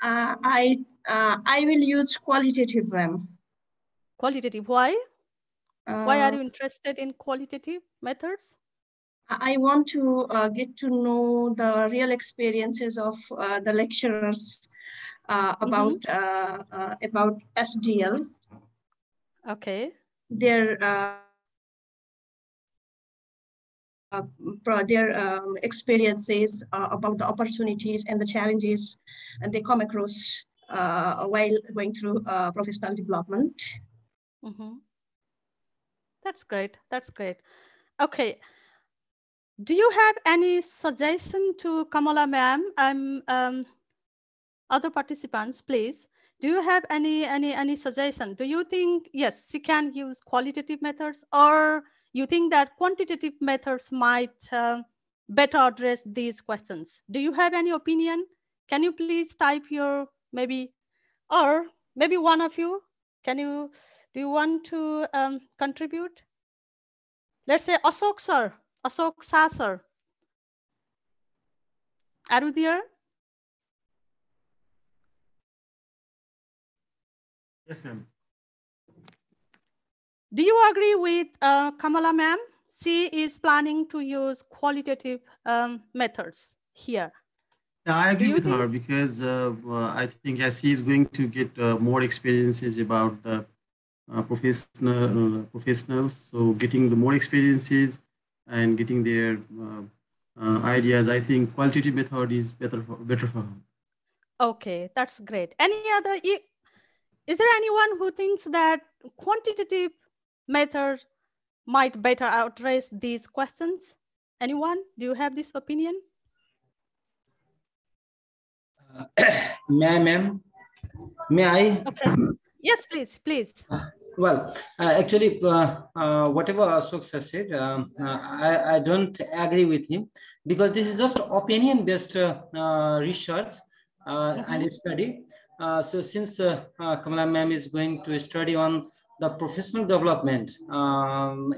I will use qualitative, ma'am. Qualitative, why? Why are you interested in qualitative methods? I want to get to know the real experiences of the lecturers about SDL. Okay. Their their experiences about the opportunities and the challenges and they come across while going through professional development. Mm-hmm. That's great. That's great. Okay. Do you have any suggestion to Kamala ma'am? Other participants, please. Do you have any suggestion? Do you think yes, she can use qualitative methods, or you think that quantitative methods might better address these questions? Do you have any opinion? Can you please type your maybe, or maybe one of you? Do you want to contribute? Let's say Ashok sir, Ashok Sa sir. Are you there? Yes, ma'am. Do you agree with Kamala ma'am? She is planning to use qualitative methods here. Yeah, I agree with think? her because I think as she is going to get more experiences about the professionals, so getting the more experiences and getting their ideas, I think qualitative method is better for her. Okay, that's great. Any other? Is there anyone who thinks that quantitative method might better address these questions? Anyone? Do you have this opinion? May I, ma'am? May I? Okay. Yes, please, please. Well, actually, whatever Ashok has said, I don't agree with him because this is just opinion-based research and study. So since Kamala ma'am is going to study on the professional development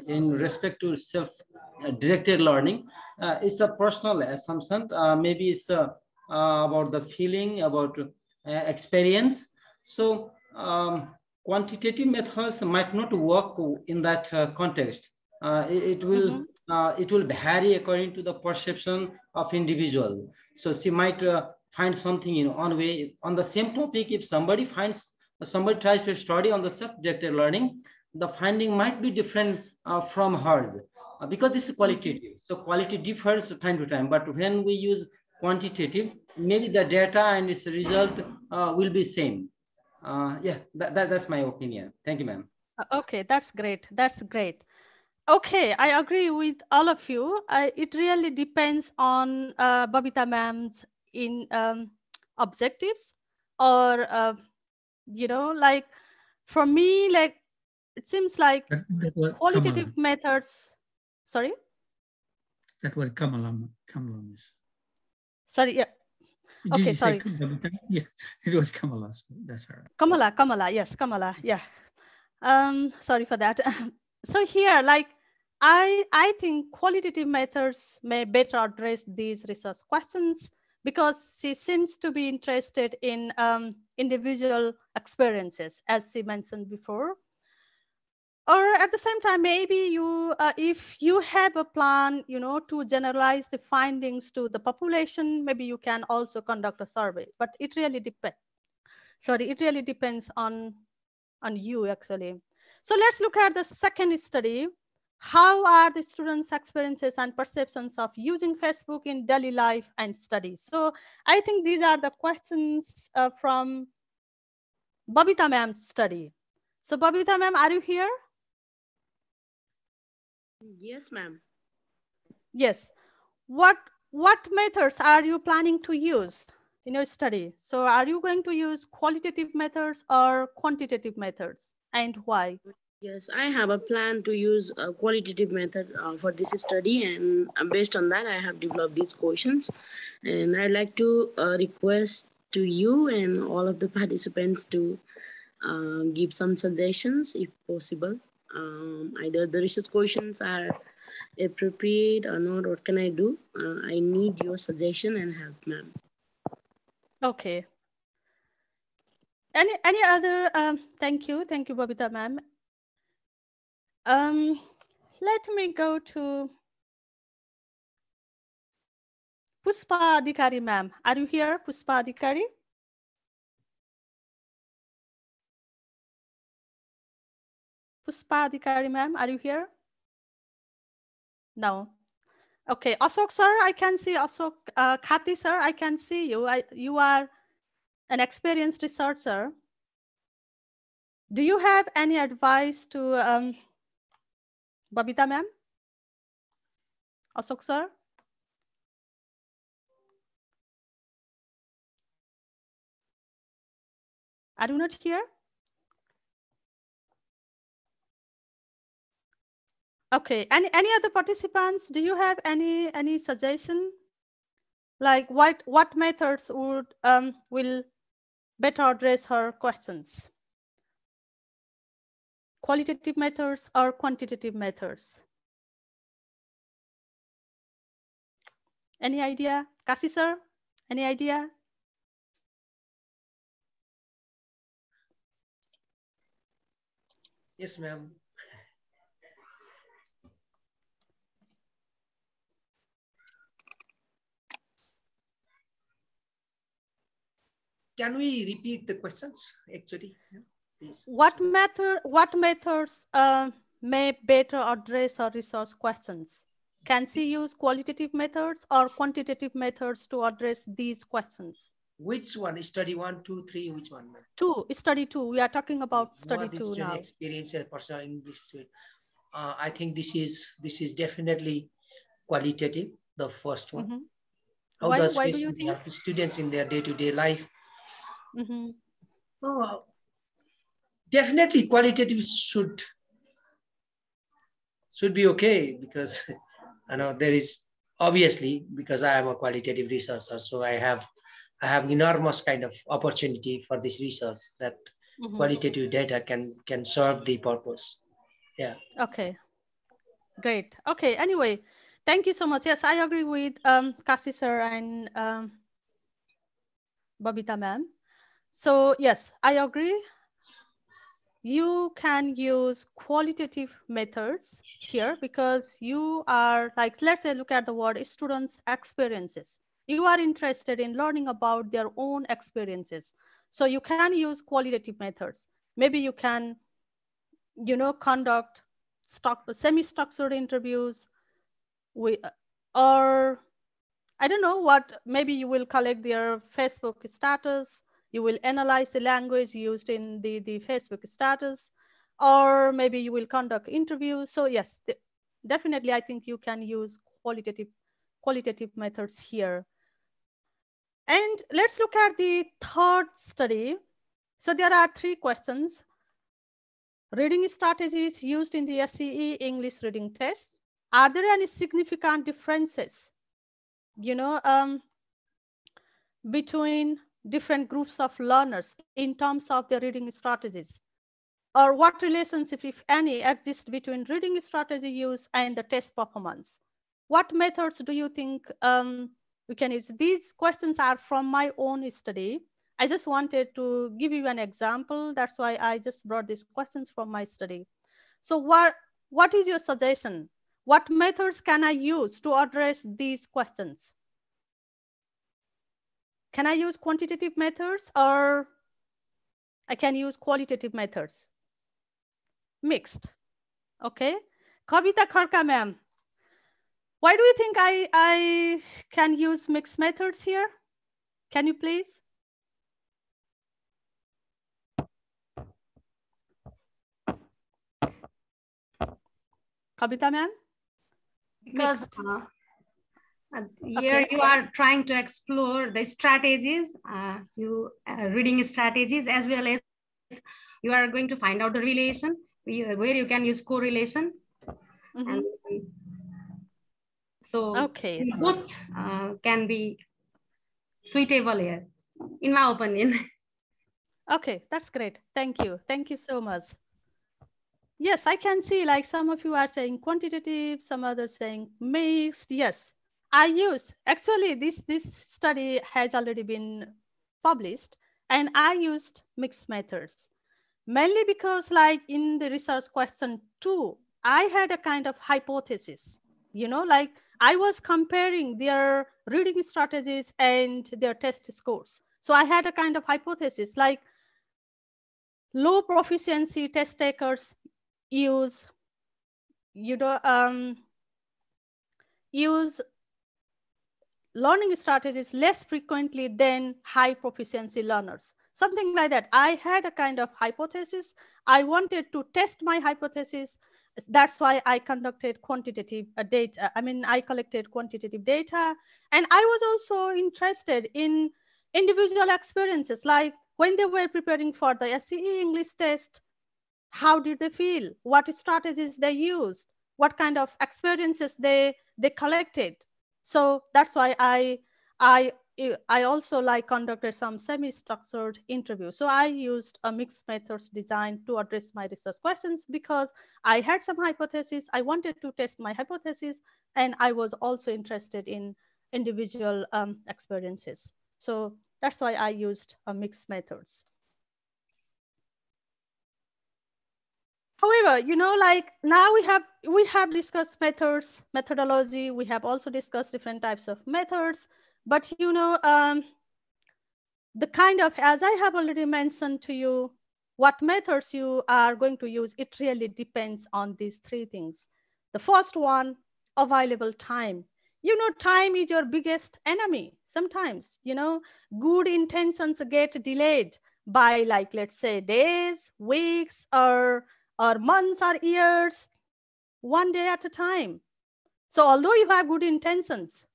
in respect to self-directed learning, it's a personal assumption. Maybe it's about the feeling, about experience. So quantitative methods might not work in that context. It will vary according to the perception of individual. So she might find something in one way on the same topic. If somebody tries to study on the subjective learning, the finding might be different from hers because this is qualitative. So quality differs time to time. But when we use quantitative, maybe the data and its result will be same. Yeah, that's my opinion. Thank you, ma'am. Okay, that's great. That's great. Okay, I agree with all of you. It really depends on Babita ma'am's in objectives, or like for me, like it seems like qualitative methods. Sorry. That was Kamala is. Sorry. Yeah. Did okay. You Sorry. say yeah, it was Kamala. So that's her. Kamala. Yes, Kamala. Yeah. Sorry for that. So here, like, I think qualitative methods may better address these research questions because she seems to be interested in individual experiences, as she mentioned before. Or at the same time, maybe you, if you have a plan, to generalize the findings to the population, maybe you can also conduct a survey. But it really depends. Sorry, it really depends on you actually. So let's look at the second study. How are the students' experiences and perceptions of using Facebook in daily life and studies? So I think these are the questions from Babita ma'am's study. So Babita ma'am, are you here? Yes, ma'am. Yes. What methods are you planning to use in your study? So are you going to use qualitative methods or quantitative methods, and why? Yes, I have a plan to use a qualitative method for this study, and based on that, I have developed these questions. And I'd like to request to you and all of the participants to give some suggestions if possible. Either the research questions are appropriate or not. What can I do? I need your suggestion and help, ma'am. Okay. Any other? Thank you, Babita ma'am. Let me go to Puspa Adhikari ma'am. Are you here, Puspa Adhikari? Puspa Adhikari ma'am, are you here? No. Okay, Ashok sir, I can see Ashok. Khati sir, I can see you. You are an experienced researcher. Do you have any advice to Babita ma'am? Ashok sir? I do not hear. Okay, any other participants? Do you have any suggestion? Like what methods would will better address her questions? Qualitative methods or quantitative methods? Any idea? Kasi sir, any idea? Yes, ma'am. Can we repeat the questions actually? Please. What methods may better address or resource questions? Can she use qualitative methods or quantitative methods to address these questions? Which one? Study 1, 2, 3. Which one? Study 2. We are talking about study 2 now. Experience and personal English. I think this is definitely qualitative. The first one. Mm-hmm. How Why does do you think? help students in their day-to-day life? Mm-hmm. Oh, definitely qualitative should be okay, because I know there is, obviously, because I am a qualitative researcher, so I have enormous kind of opportunity for this research that qualitative data can serve the purpose. Yeah. Okay. Great. Okay. Anyway, thank you so much. Yes, I agree with Kasi sir and Babita ma'am. So yes, I agree. You can use qualitative methods here because you are like, let's say, look at the word students' experiences. You are interested in learning about their own experiences. So you can use qualitative methods. Maybe you can, conduct semi-structured interviews or I don't know what, maybe you will collect their Facebook status. You will analyze the language used in the Facebook status, or maybe you will conduct interviews. So yes, definitely, I think you can use qualitative methods here. And let's look at the third study. So there are 3 questions. Reading strategies used in the SCE English reading test. Are there any significant differences, between different groups of learners in terms of their reading strategies? Or what relationship, if any, exists between reading strategy use and the test performance? What methods do you think we can use? These questions are from my own study. I just wanted to give you an example. That's why I just brought these questions from my study. So what is your suggestion? What methods can I use to address these questions? Can I use quantitative methods or I can use qualitative methods? Mixed. Okay. Kavita Kharka ma'am, why do you think I can use mixed methods here? Can you please? Kavita ma'am? Because here you are trying to explore the strategies, reading strategies, as well as you are going to find out the relation where you can use correlation. And so both can be suitable here, in my opinion. Okay, that's great. Thank you. Thank you so much. Yes, I can see like some of you are saying quantitative, some others saying mixed. Yes, I used, actually this study has already been published and I used mixed methods. Mainly because like in the research question 2, I had a kind of hypothesis, like I was comparing their reading strategies and their test scores. So I had a kind of hypothesis like low proficiency test takers use, use learning strategies less frequently than high proficiency learners. Something like that. I had a kind of hypothesis. I wanted to test my hypothesis. That's why I conducted quantitative data. I mean, I collected quantitative data. And I was also interested in individual experiences, like when they were preparing for the SCE English test, how did they feel? What strategies they used? What kind of experiences they collected? So that's why I I also like conducted some semi-structured interviews. So I used a mixed methods design to address my research questions because I had some hypotheses. I wanted to test my hypothesis, and I was also interested in individual experiences. So that's why I used a mixed methods. However, you know, like now we have discussed methods, methodology. We have also discussed different types of methods. But you know, the kind of, as I have already mentioned to you, what methods you are going to use, it really depends on these three things. The first one, available time. You know, time is your biggest enemy. Sometimes, you know, good intentions get delayed by, like, let's say days, weeks, or months or years, one day at a time. So although you have good intentions,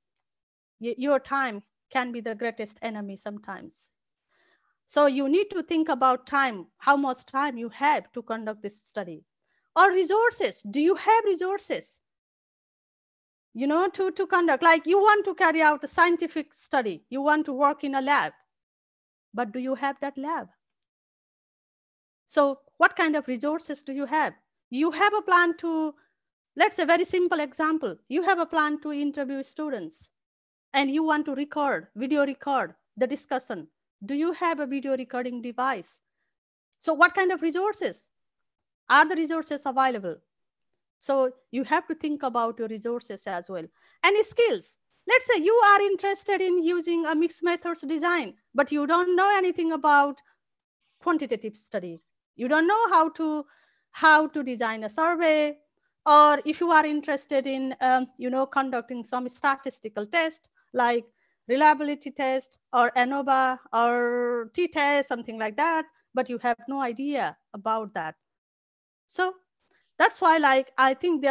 your time can be the greatest enemy sometimes. So you need to think about time, how much time you have to conduct this study. Or resources. Do you have resources, you know, to conduct? Like you want to carry out a scientific study, you want to work in a lab, but do you have that lab? So what kind of resources do you have? You have a plan to, let's say a very simple example. You have a plan to interview students and you want to video record the discussion. Do you have a video recording device? So what kind of resources? Are the resources available? So you have to think about your resources as well. And skills. Let's say you are interested in using a mixed methods design, but you don't know anything about quantitative study. You don't know how to design a survey, or if you are interested in you know, conducting some statistical test like reliability test or ANOVA or t-test, something like that, but you have no idea about that. So that's why, like, I think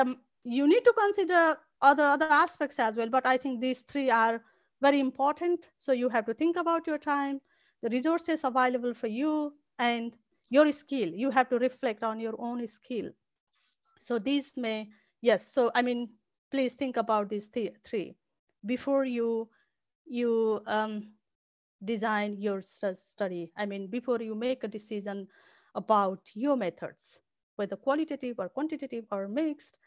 you need to consider other aspects as well, but I think these three are very important. So you have to think about your time, the resources available for you, and your skill. You have to reflect on your own skill. So these may, yes, so I mean, please think about these three before you design your study. I mean, before you make a decision about your methods, whether qualitative or quantitative or mixed.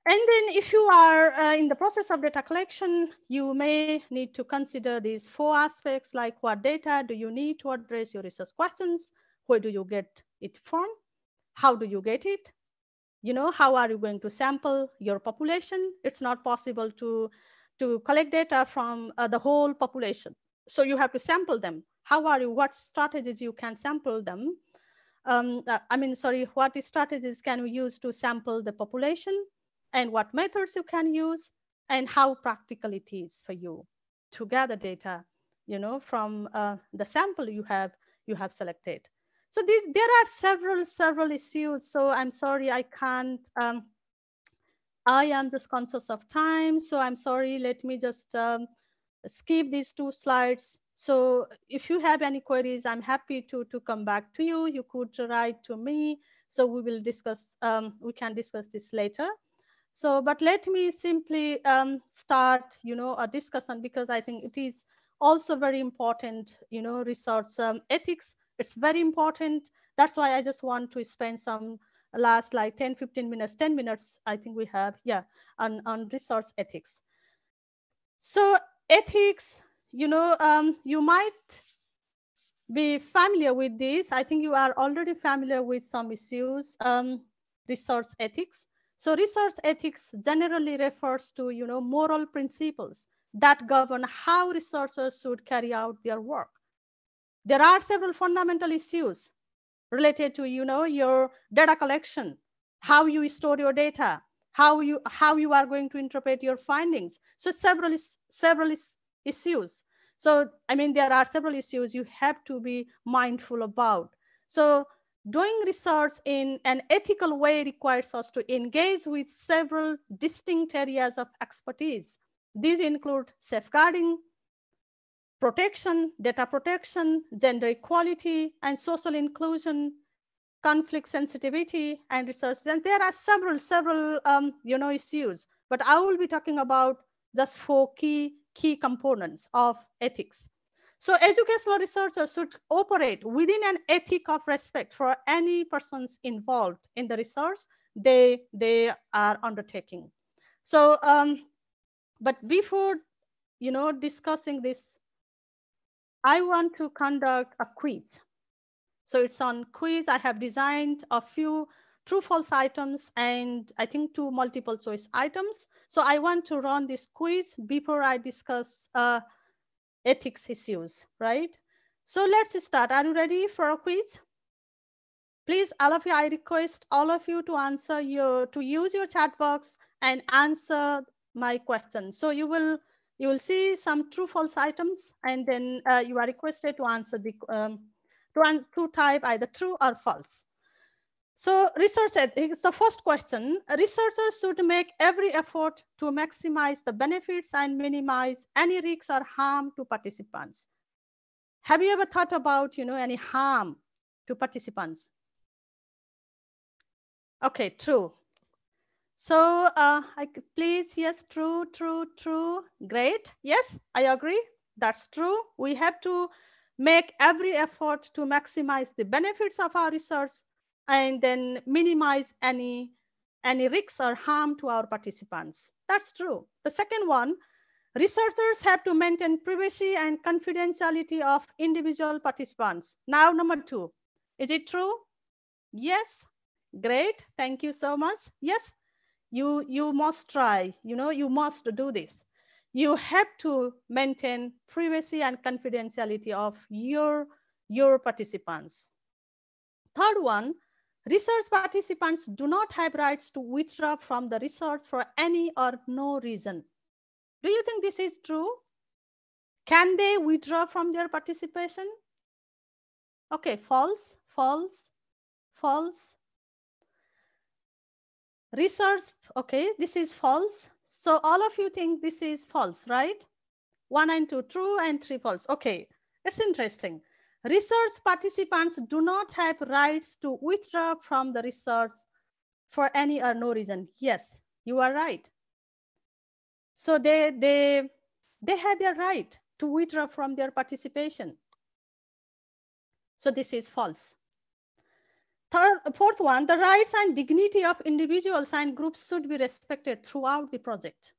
And then if you are in the process of data collection, you may need to consider these four aspects, like what data do you need to address your research questions? Where do you get it from? How do you get it? You know, how are you going to sample your population? It's not possible to collect data from the whole population. So you have to sample them. How are you, what strategies you can sample them? What strategies can we use to sample the population, and what methods you can use, and how practical it is for you to gather data, you know, from the sample you have selected. So there are several issues. So I'm sorry, I can't. I am just conscious of time, so I'm sorry. Let me just skip these two slides. So if you have any queries, I'm happy to come back to you. You could write to me. So we will discuss, we can discuss this later. So, but let me simply start, you know, a discussion, because I think it is also very important, you know, research ethics. It's very important. That's why I just want to spend some last like 10 minutes, 10 minutes, I think we have, yeah, on research ethics. So ethics, you know, you might be familiar with this. I think you are already familiar with some issues, research ethics. So research ethics generally refers to, you know, moral principles that govern how researchers should carry out their work. There are several fundamental issues related to, you know, your data collection, how you store your data, how you are going to interpret your findings. So several issues. So I mean, there are several issues you have to be mindful about. So doing research in an ethical way requires us to engage with several distinct areas of expertise. These include safeguarding, protection, data protection, gender equality, and social inclusion, conflict sensitivity, and research. And there are several issues, but I will be talking about just 4 key components of ethics. So educational researchers should operate within an ethic of respect for any persons involved in the research they are undertaking. So, but before discussing this, I want to conduct a quiz. So it's on quiz. I have designed a few true false items and I think 2 multiple choice items. So I want to run this quiz before I discuss ethics issues, right? So let's start. Are you ready for a quiz? Please, all of you, I request all of you to use your chat box and answer my questions. So you will see some true false items, and then you are requested to answer the to type either true or false. So research ethics, the first question, researchers should make every effort to maximize the benefits and minimize any risks or harm to participants. Have you ever thought about, any harm to participants? Okay, true. So please, yes, true. Great. Yes, I agree. That's true. We have to make every effort to maximize the benefits of our research and then minimize any risks or harm to our participants. That's true. The second one, researchers have to maintain privacy and confidentiality of individual participants. Now, number 2, is it true? Yes. Great. Thank you so much. Yes, you must try, you must do this. You have to maintain privacy and confidentiality of your participants. Third one, research participants do not have rights to withdraw from the research for any or no reason. Do you think this is true? Can they withdraw from their participation? Okay, false. Research, okay, this is false. So all of you think this is false, right? 1 and 2 true and 3 false. Okay, it's interesting. Research participants do not have rights to withdraw from the research for any or no reason. Yes, you are right. So they have their right to withdraw from their participation. So this is false. Fourth one, the rights and dignity of individuals and groups should be respected throughout the project.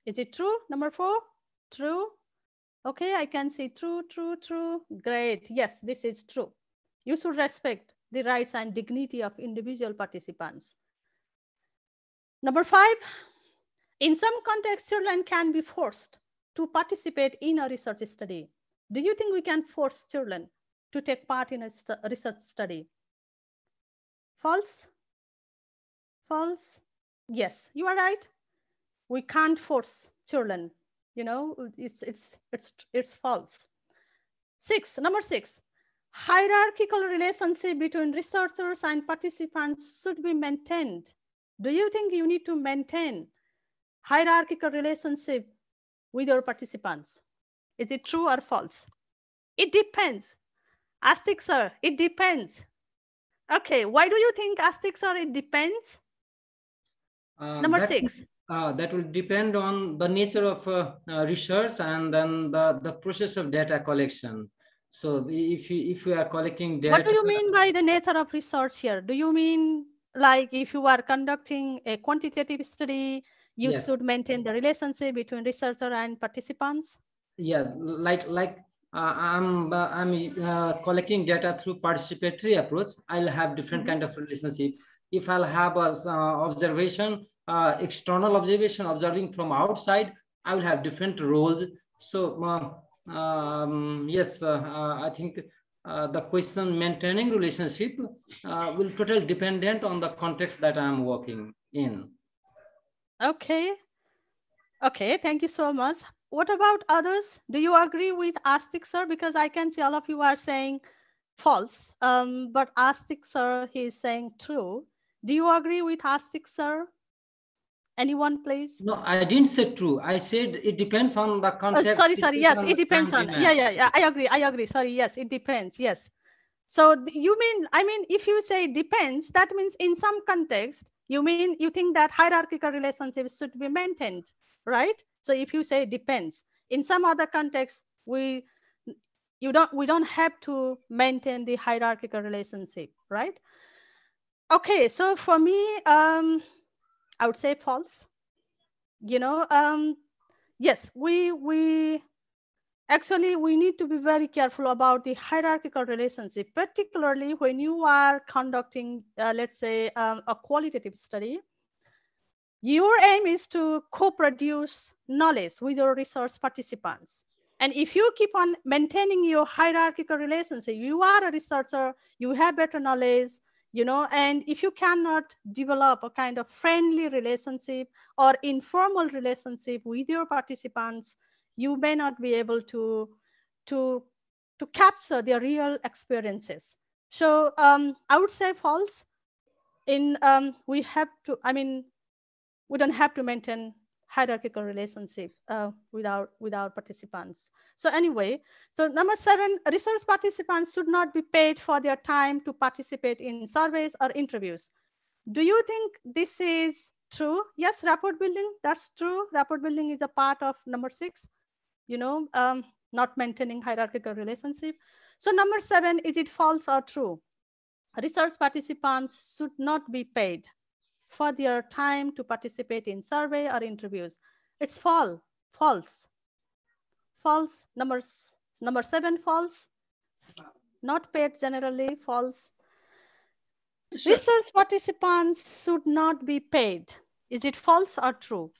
Is it true? Number 4, true. Okay, I can see true. Great. Yes, this is true. You should respect the rights and dignity of individual participants. Number 5, in some contexts, children can be forced to participate in a research study. Do you think we can force children to take part in a research study? False? Yes, you are right. We can't force children. It's false. Number 6, hierarchical relationship between researchers and participants should be maintained. Do you think you need to maintain hierarchical relationship with your participants? Is it true or false? It depends. Astik sir, it depends. Okay, why do you think, Astik sir, it depends? Number 6. That will depend on the nature of research and then the process of data collection. So if you are collecting data. What do you mean by the nature of research here? Do you mean like if you are conducting a quantitative study, you Yes. should maintain the relationship between researcher and participants? Yeah, like I'm collecting data through participatory approach. I'll have different kind of relationship. If I'll have a observation, external observation, observing from outside, I will have different roles. So yes, I think the question maintaining relationship will totally dependent on the context that I'm working in. Okay. Okay, thank you so much. What about others? Do you agree with Astik sir? Because I can see all of you are saying false, but Astik sir, he is saying true. Do you agree with Astik sir? Anyone, please? No, I didn't say true. I said it depends on the context. Sorry. Yes, it depends on. Yeah. I agree. Sorry. Yes, it depends. Yes. So you mean, I mean, if you say depends, that means in some context, you think that hierarchical relationships should be maintained, right? So if you say depends, in some other context, we don't have to maintain the hierarchical relationship, right? Okay, so for me, I would say false. You know, yes, actually, we need to be very careful about the hierarchical relationship, particularly when you are conducting, let's say, a qualitative study. Your aim is to co-produce knowledge with your research participants. And if you keep on maintaining your hierarchical relationship, you are a researcher, you have better knowledge, you know, and if you cannot develop a kind of friendly relationship or informal relationship with your participants, you may not be able to capture their real experiences. So I would say false. We have to, I mean, we don't have to maintain hierarchical relationship with our participants. So anyway, so number 7, research participants should not be paid for their time to participate in surveys or interviews. Do you think this is true? Yes, rapport building, that's true. Rapport building is a part of number 6, you know, not maintaining hierarchical relationship. So number 7, is it false or true? Research participants should not be paid for their time to participate in survey or interviews. It's false. Number 7, false. Not paid generally, false. Research participants should not be paid. Is it false or true?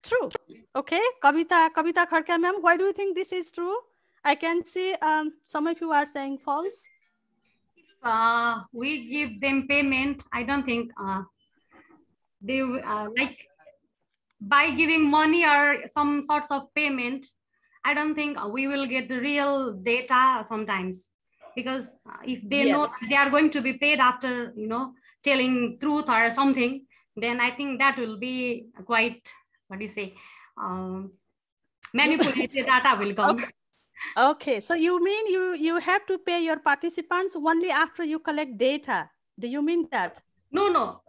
True. Okay, Kavita Kharke ma'am, why do you think this is true? I can see some of you are saying false. We give them payment, I don't think they like by giving money or some sorts of payment, I don't think we will get the real data sometimes, because if they know they are going to be paid after, you know, telling truth or something, then I think that will be quite, what do you say, manipulated data will come. Okay, so you mean you have to pay your participants only after you collect data? Do you mean that? No,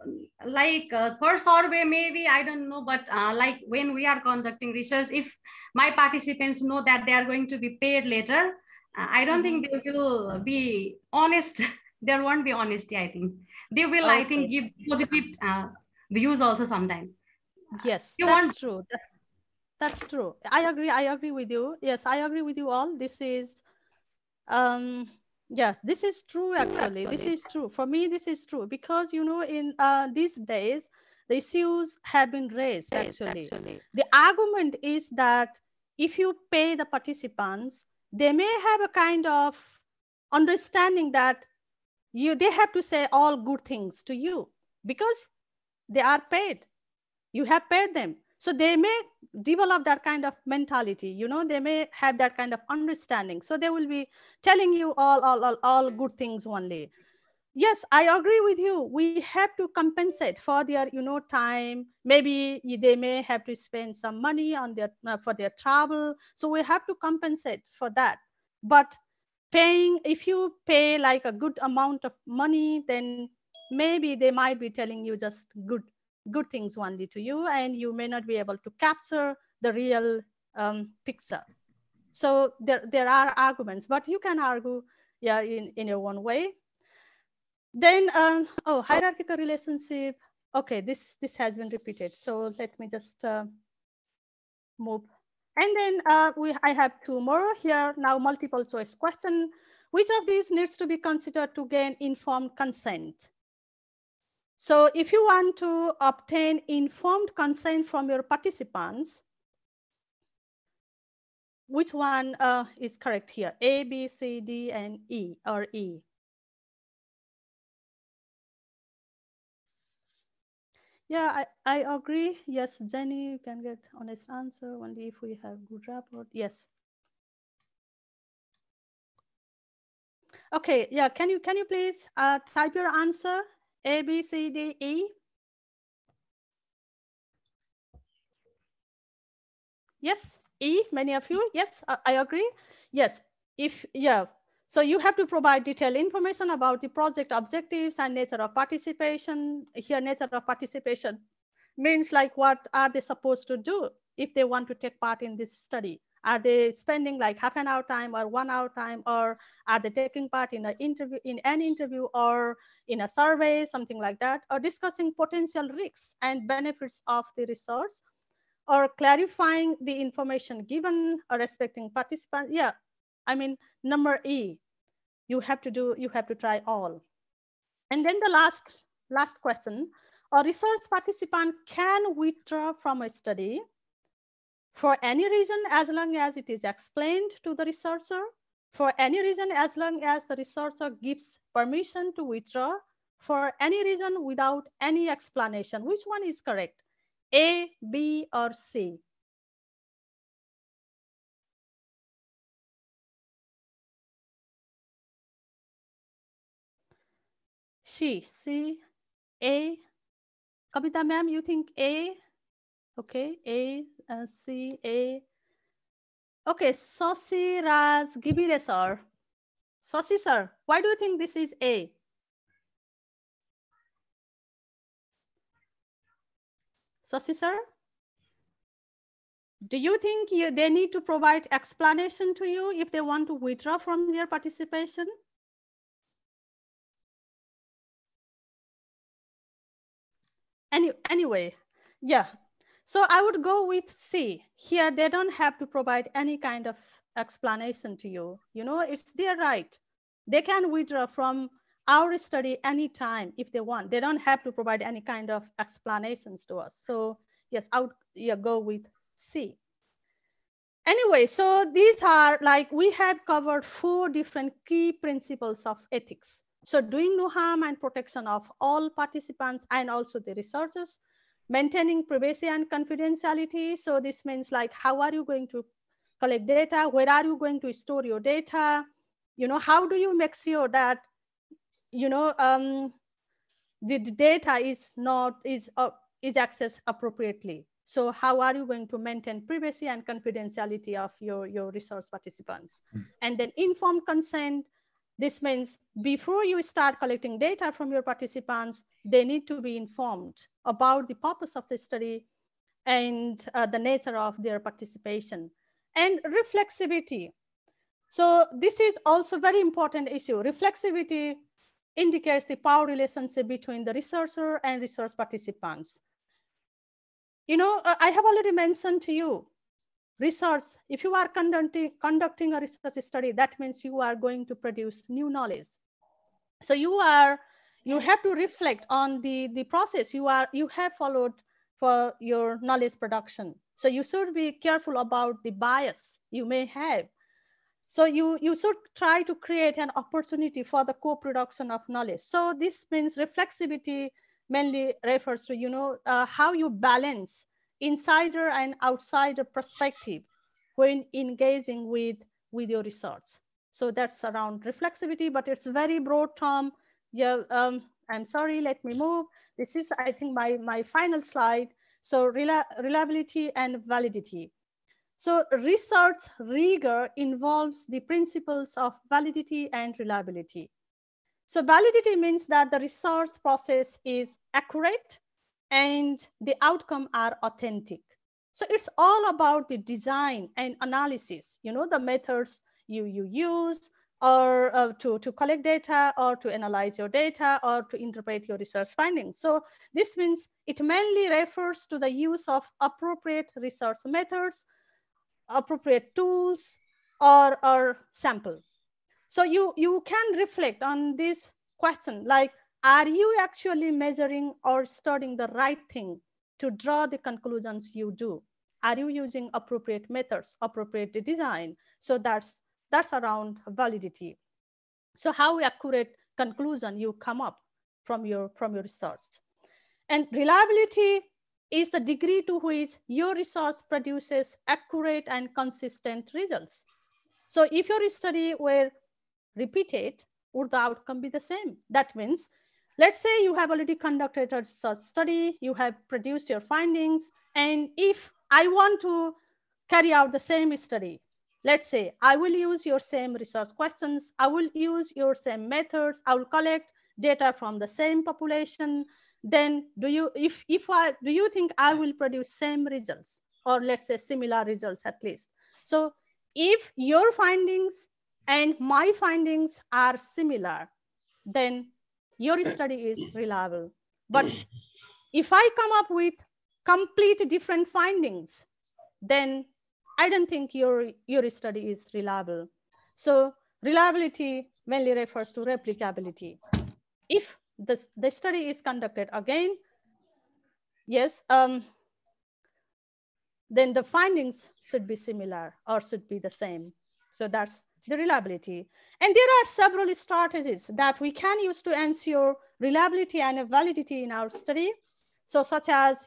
like per survey maybe, I don't know, but like when we are conducting research, if my participants know that they are going to be paid later, I don't think they will be honest. There won't be honesty, I think. They will, I think, give positive views also sometimes. Yes, that's true. That's true. I agree with you. Yes, I agree with you all. This is, yes, this is true actually. This is true. For me, this is true because, you know, in these days, the issues have been raised actually. The argument is that if you pay the participants, they may have a kind of understanding that they have to say all good things to you because they are paid. You have paid them. So they may develop that kind of mentality, you know, they may have that kind of understanding. So they will be telling you all good things only. Yes, I agree with you. We have to compensate for their, you know, time. Maybe they may have to spend some money on their for their travel. So we have to compensate for that. But paying, if you pay like a good amount of money, then maybe they might be telling you just good things only to you, and you may not be able to capture the real picture. So there are arguments, but you can argue, yeah, in your own way. Then hierarchical relationship. Okay, this has been repeated, so let me just move. And then I have 2 more here now. Multiple choice question: which of these needs to be considered to gain informed consent? So if you want to obtain informed consent from your participants, which one is correct here? A, B, C, D, and E, or E? Yeah, I agree. Yes, Jenny, you can get honest answer only if we have good rapport. Yes. Okay, yeah, can you please type your answer? A, B, C, D, E. Yes, E, many of you. Yes, I agree. Yes, yeah. So you have to provide detailed information about the project objectives and nature of participation. Here, nature of participation means like what are they supposed to do if they want to take part in this study? Are they spending like half an hour time or 1 hour time, or are they taking part in an interview or in a survey, something like that, or discussing potential risks and benefits of the research, or clarifying the information given, or respecting participants? Yeah, I mean, number E, you have to try all. And then the last question, a research participant can withdraw from a study for any reason as long as it is explained to the researcher, for any reason as long as the researcher gives permission to withdraw, for any reason without any explanation. Which one is correct? A, B, or C? C, A. Kavita ma'am, you think A? Okay, A, C, A. Okay, Sosi Raj Gibire sir. Sosi sir, why do you think this is A? Sosi sir, do you think they need to provide explanation to you if they want to withdraw from their participation? Anyway, yeah. So I would go with C. Here, they don't have to provide any kind of explanation to you. You know, it's their right. They can withdraw from our study anytime if they want. They don't have to provide any kind of explanations to us. So yes, I would go with C. Anyway, so these are like, we have covered 4 different key principles of ethics. So doing no harm and protection of all participants and also the researchers, maintaining privacy and confidentiality. So this means like, how are you going to collect data? Where are you going to store your data? You know, how do you make sure that, you know, the data is accessed appropriately? So how are you going to maintain privacy and confidentiality of your research participants? And then informed consent. This means before you start collecting data from your participants, they need to be informed about the purpose of the study and the nature of their participation. And reflexivity. So this is also very important issue. Reflexivity indicates the power relationship between the researcher and research participants. You know, I have already mentioned to you, research, if you are conducting a research study, that means you are going to produce new knowledge. So you have to reflect on the process you have followed for your knowledge production. So you should be careful about the bias you may have. So you should try to create an opportunity for the co-production of knowledge. So this means reflexivity mainly refers to, you know, how you balance insider and outsider perspective when engaging with your research. So that's around reflexivity, but it's a very broad term. Yeah, I'm sorry, let me move. This is, I think, my final slide. So reliability and validity. So research rigor involves the principles of validity and reliability. So validity means that the research process is accurate and the outcome are authentic. So it's all about the design and analysis, you know, the methods you use, or to collect data, or to analyze your data, or to interpret your research findings. So this means it mainly refers to the use of appropriate research methods, appropriate tools, or sample. So you can reflect on this question, like, are you actually measuring or studying the right thing to draw the conclusions you do? Are you using appropriate methods, appropriate design? So that's around validity. So how accurate conclusion you come up from your research. And reliability is the degree to which your research produces accurate and consistent results. So if your study were repeated, would the outcome be the same? That means, let's say you have already conducted a research study, you have produced your findings, and if I want to carry out the same study, let's say I will use your same research questions, I will use your same methods, I will collect data from the same population, then do you think I will produce same results, or let's say similar results at least? So if your findings and my findings are similar, then your study is reliable. But if I come up with complete different findings, then I don't think your study is reliable. So reliability mainly refers to replicability. If the study is conducted again, yes, then the findings should be similar or should be the same. So that's the reliability. And there are several strategies that we can use to ensure reliability and validity in our study. So such as,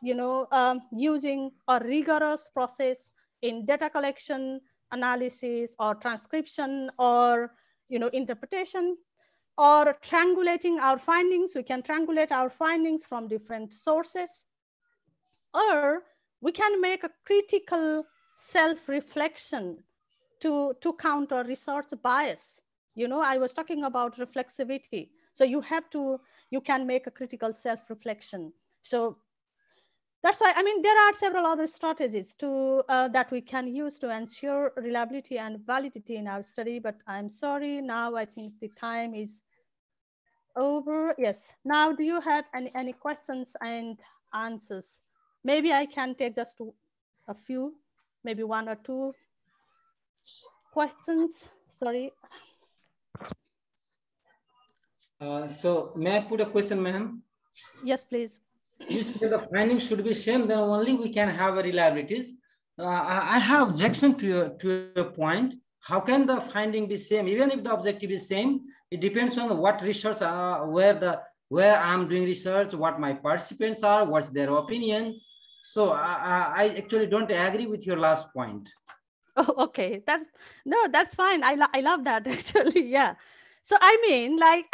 using a rigorous process in data collection, analysis, or transcription, or, interpretation, or triangulating our findings. We can triangulate our findings from different sources, or we can make a critical self-reflection to counter research bias. I was talking about reflexivity. So you can make a critical self-reflection. So that's why, there are several other strategies that we can use to ensure reliability and validity in our study, but I'm sorry, now I think the time is over. Yes, now do you have any questions and answers? Maybe I can take just a few, maybe one or two questions. Sorry. So may I put a question, ma'am? Yes, please. You say the findings should be same, then only we can have a reliabilities. I have objection to your point. How can the finding be same? Even if the objective is same, it depends on what research, where I'm doing research, what my participants are, what's their opinion. So I actually don't agree with your last point. Oh, okay. That's fine. I love that actually. Yeah. So I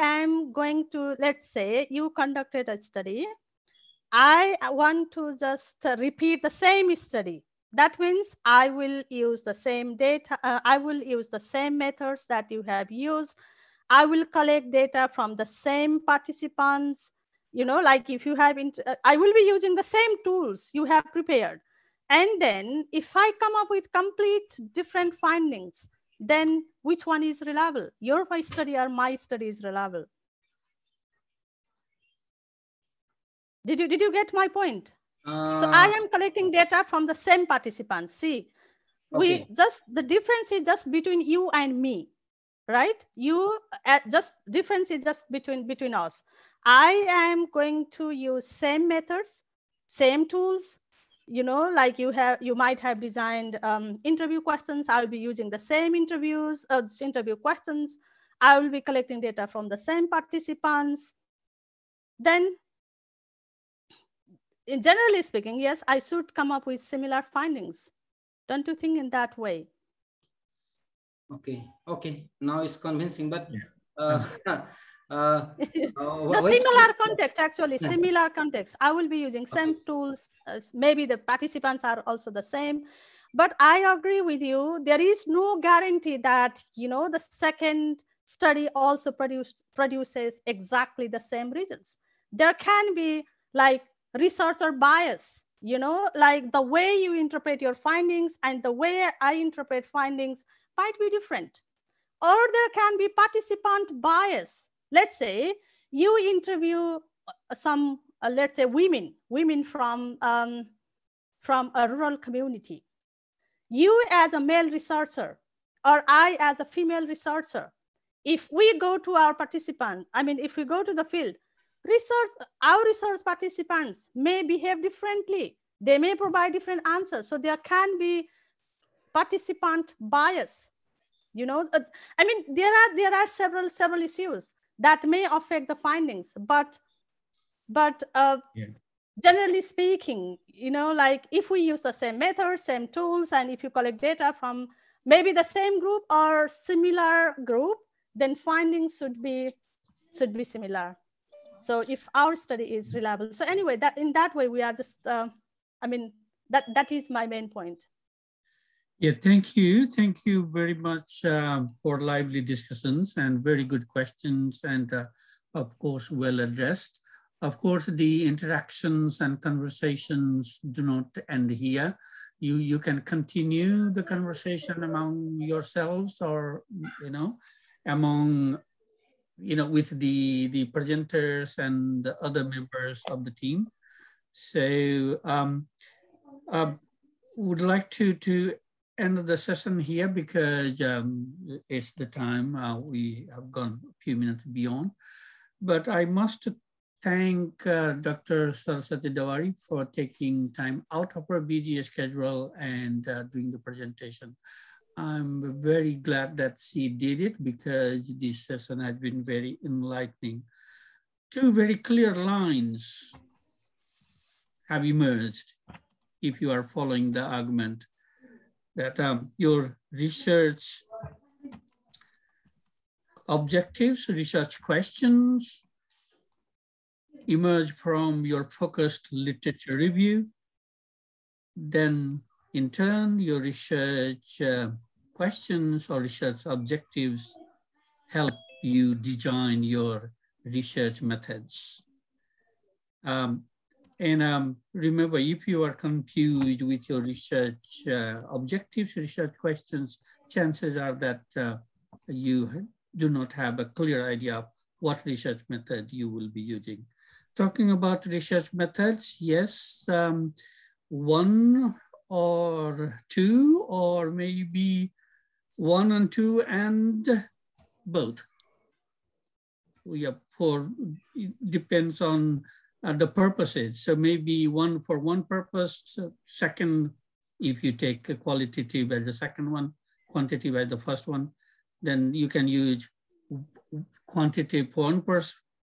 am going to, let's say you conducted a study. I want to just repeat the same study. That means I will use the same data. I will use the same methods that you have used. I will collect data from the same participants. Like if you have, I will be using the same tools you have prepared. And then if I come up with complete different findings, then which one is reliable? Your study or my study is reliable? Did you get my point? So I am collecting data from the same participants. See, okay. the difference is just between you and me, right? Difference is just between us. I am going to use same methods, same tools. Like you might have designed interview questions. I'll be using the same interview questions. I will be collecting data from the same participants. Then, generally speaking, yes, I should come up with similar findings. Don't you think in that way? Okay. Now it's convincing, but similar context, actually, similar context. I will be using same tools. Maybe the participants are also the same, but I agree with you. There is no guarantee that, the second study also produces exactly the same results. There can be like researcher bias, like the way you interpret your findings and the way I interpret findings might be different. Or there can be participant bias. Let's say you interview some, let's say women from a rural community. You as a male researcher, or I as a female researcher, if we go to our participant, if we go to the field, our research participants may behave differently. They may provide different answers. So there can be participant bias. There are several issues that may affect the findings, but But Yeah. generally speaking, like if we use the same method, same tools, and if you collect data from maybe the same group or similar group, then findings should be similar. So if our study is reliable, so anyway, that in that way we are just, I mean, that is my main point. Yeah, thank you. Thank you very much for lively discussions and very good questions, and of course, well addressed. Of course, the interactions and conversations do not end here. You can continue the conversation among yourselves, or, among, with the presenters and the other members of the team. So would like to end the session here, because it's the time we have gone a few minutes beyond. But I must thank Dr. Saraswati Dawari for taking time out of her busy schedule and doing the presentation. I'm very glad that she did it, because this session has been very enlightening. Two very clear lines have emerged, if you are following the argument, that your research objectives, research questions emerge from your focused literature review. Then in turn, your research questions or research objectives help you design your research methods. Remember, if you are confused with your research objectives, research questions, chances are that you do not have a clear idea of what research method you will be using. Talking about research methods, yes, one or two, or maybe one and two and both. It depends on the purposes. So maybe one for one purpose, second, if you take a qualitative as the second one, quantitative as the first one, then you can use quantitative for one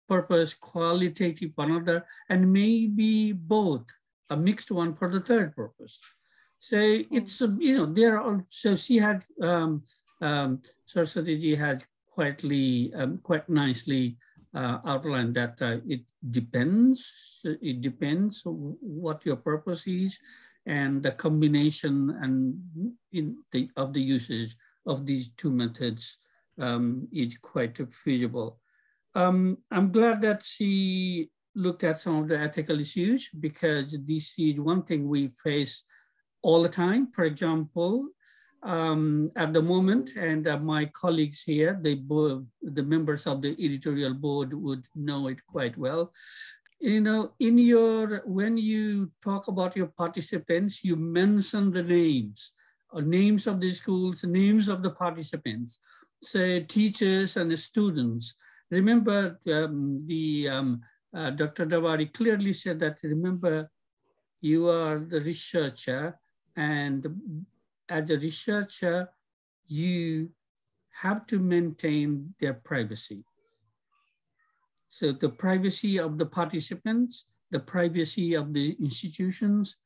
purpose, qualitative for another, and maybe both, a mixed one for the third purpose. So it's, there are, so she had, Saraswati ji had quite nicely outlined that it depends. It depends what your purpose is, and the combination of the usage of these two methods is quite feasible. I'm glad that she looked at some of the ethical issues, because this is one thing we face all the time. For example, at the moment, and my colleagues here, the members of the editorial board would know it quite well. When you talk about your participants, you mention the names of the schools, names of the participants, so teachers and the students. Remember, Dr. Dawari clearly said that, remember, you are the researcher, and as a researcher, you have to maintain their privacy. So the privacy of the participants, the privacy of the institutions,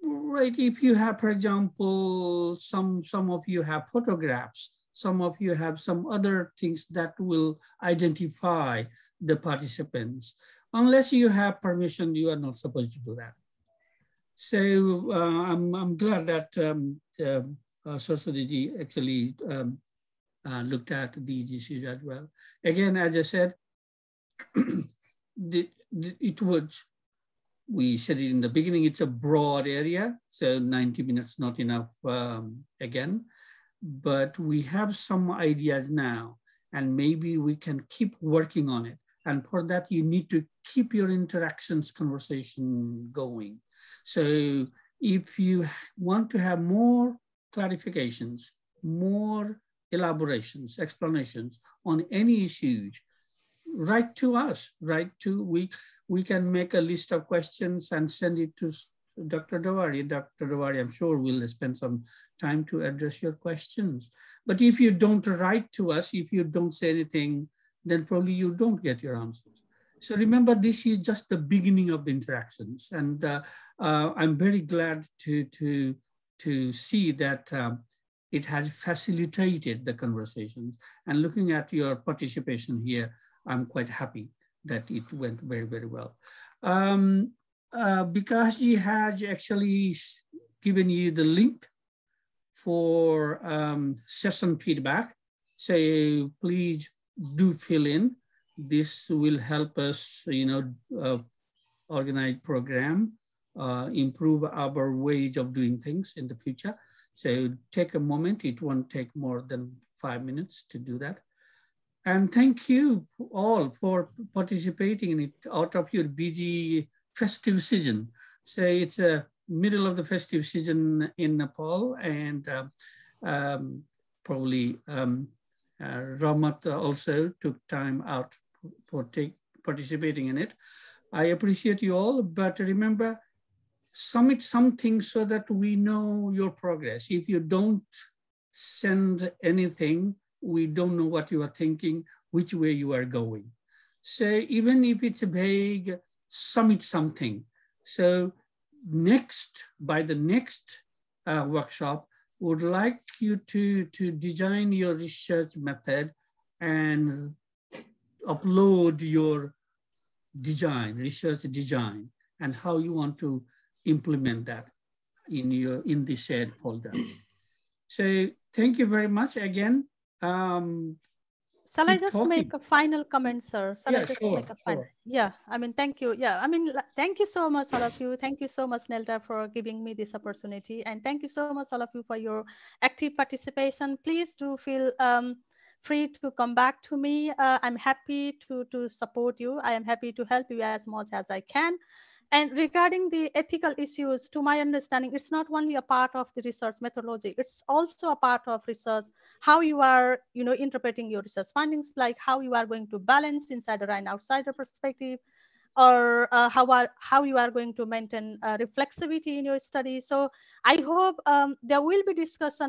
right? If you have, for example, some of you have photographs, some of you have some other things that will identify the participants. Unless you have permission, you are not supposed to do that. So I'm glad that Saraswati ji actually looked at these issues as well. Again, as I said, we said it in the beginning, it's a broad area, so 90 minutes not enough again, but we have some ideas now, and maybe we can keep working on it. And for that, you need to keep your interactions, conversation going. So if you want to have more clarifications, more elaborations, explanations on any issues, write to us, we can make a list of questions and send it to Dr. Dawari. Dr. Dawari, I'm sure, will spend some time to address your questions. But if you don't write to us, if you don't say anything, then probably you don't get your answers. So remember, this is just the beginning of the interactions, and I'm very glad to see that it has facilitated the conversations. And looking at your participation here, I'm quite happy that it went very, very well. Because he has actually given you the link for session feedback, so please do fill in. This will help us, organize program, improve our ways of doing things in the future. So take a moment. It won't take more than 5 minutes to do that. And thank you all for participating in it out of your busy festive season. So it's a middle of the festive season in Nepal, and probably Ramat also took time out for participating in it. I appreciate you all, but remember, submit something so that we know your progress. If you don't send anything, we don't know what you are thinking, which way you are going. So even if it's vague, submit something. So by the next workshop, would like you to design your research method and upload your research design, and how you want to implement that in the shared folder. So thank you very much again. Shall I just make a final comment, sir? Shall I just make a final? Sure. Yeah, I mean, thank you. Yeah, I mean, thank you so much, all of you. Thank you so much, Nelda, for giving me this opportunity. And thank you so much, all of you, for your active participation. Please do feel free to come back to me. I'm happy to support you. I am happy to help you as much as I can. And regarding the ethical issues, to my understanding, it's not only a part of the research methodology, it's also a part of research, how you are, interpreting your research findings, like how you are going to balance insider and outsider perspective, or how you are going to maintain reflexivity in your study. So I hope there will be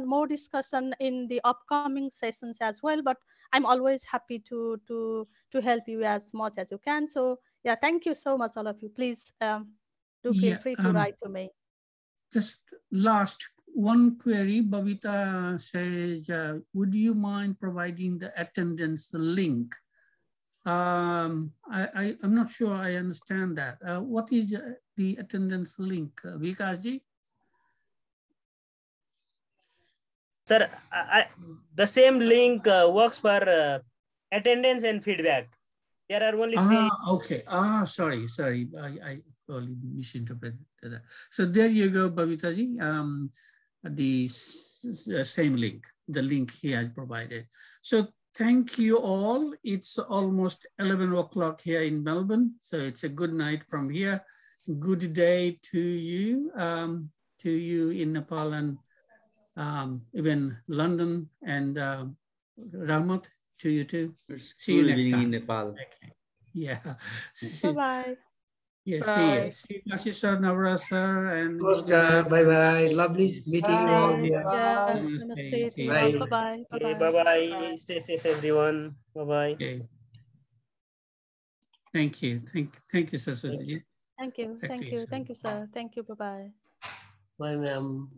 more discussion in the upcoming sessions as well, but I'm always happy to help you as much as you can. So yeah, thank you so much, all of you. Please do feel free to write to me. Just last one query. Babita says, would you mind providing the attendance link? I'm not sure I understand that. What is the attendance link, Vikasji? Sir, the same link works for attendance and feedback. There are only three. Okay. Sorry. I probably misinterpreted that. So there you go, Babitaji. The same link, the link he has provided. So thank you all. It's almost 11 o'clock here in Melbourne. So it's a good night from here. Good day to you in Nepal, and even London, and Ramat, to you too. See you next time. In Nepal. Okay. Yeah. Bye-bye. Yeah, Bye. see you, sir, Navras, sir, and Namaskar. Bye-bye. Lovely meeting you all here. Yeah, namaste to you all. Bye. Bye-bye. Okay, bye-bye. Stay safe, everyone. Bye-bye. Okay. Thank you, Sir Sudhiji. Thank you, sir. Thank you, bye-bye. Bye, ma'am.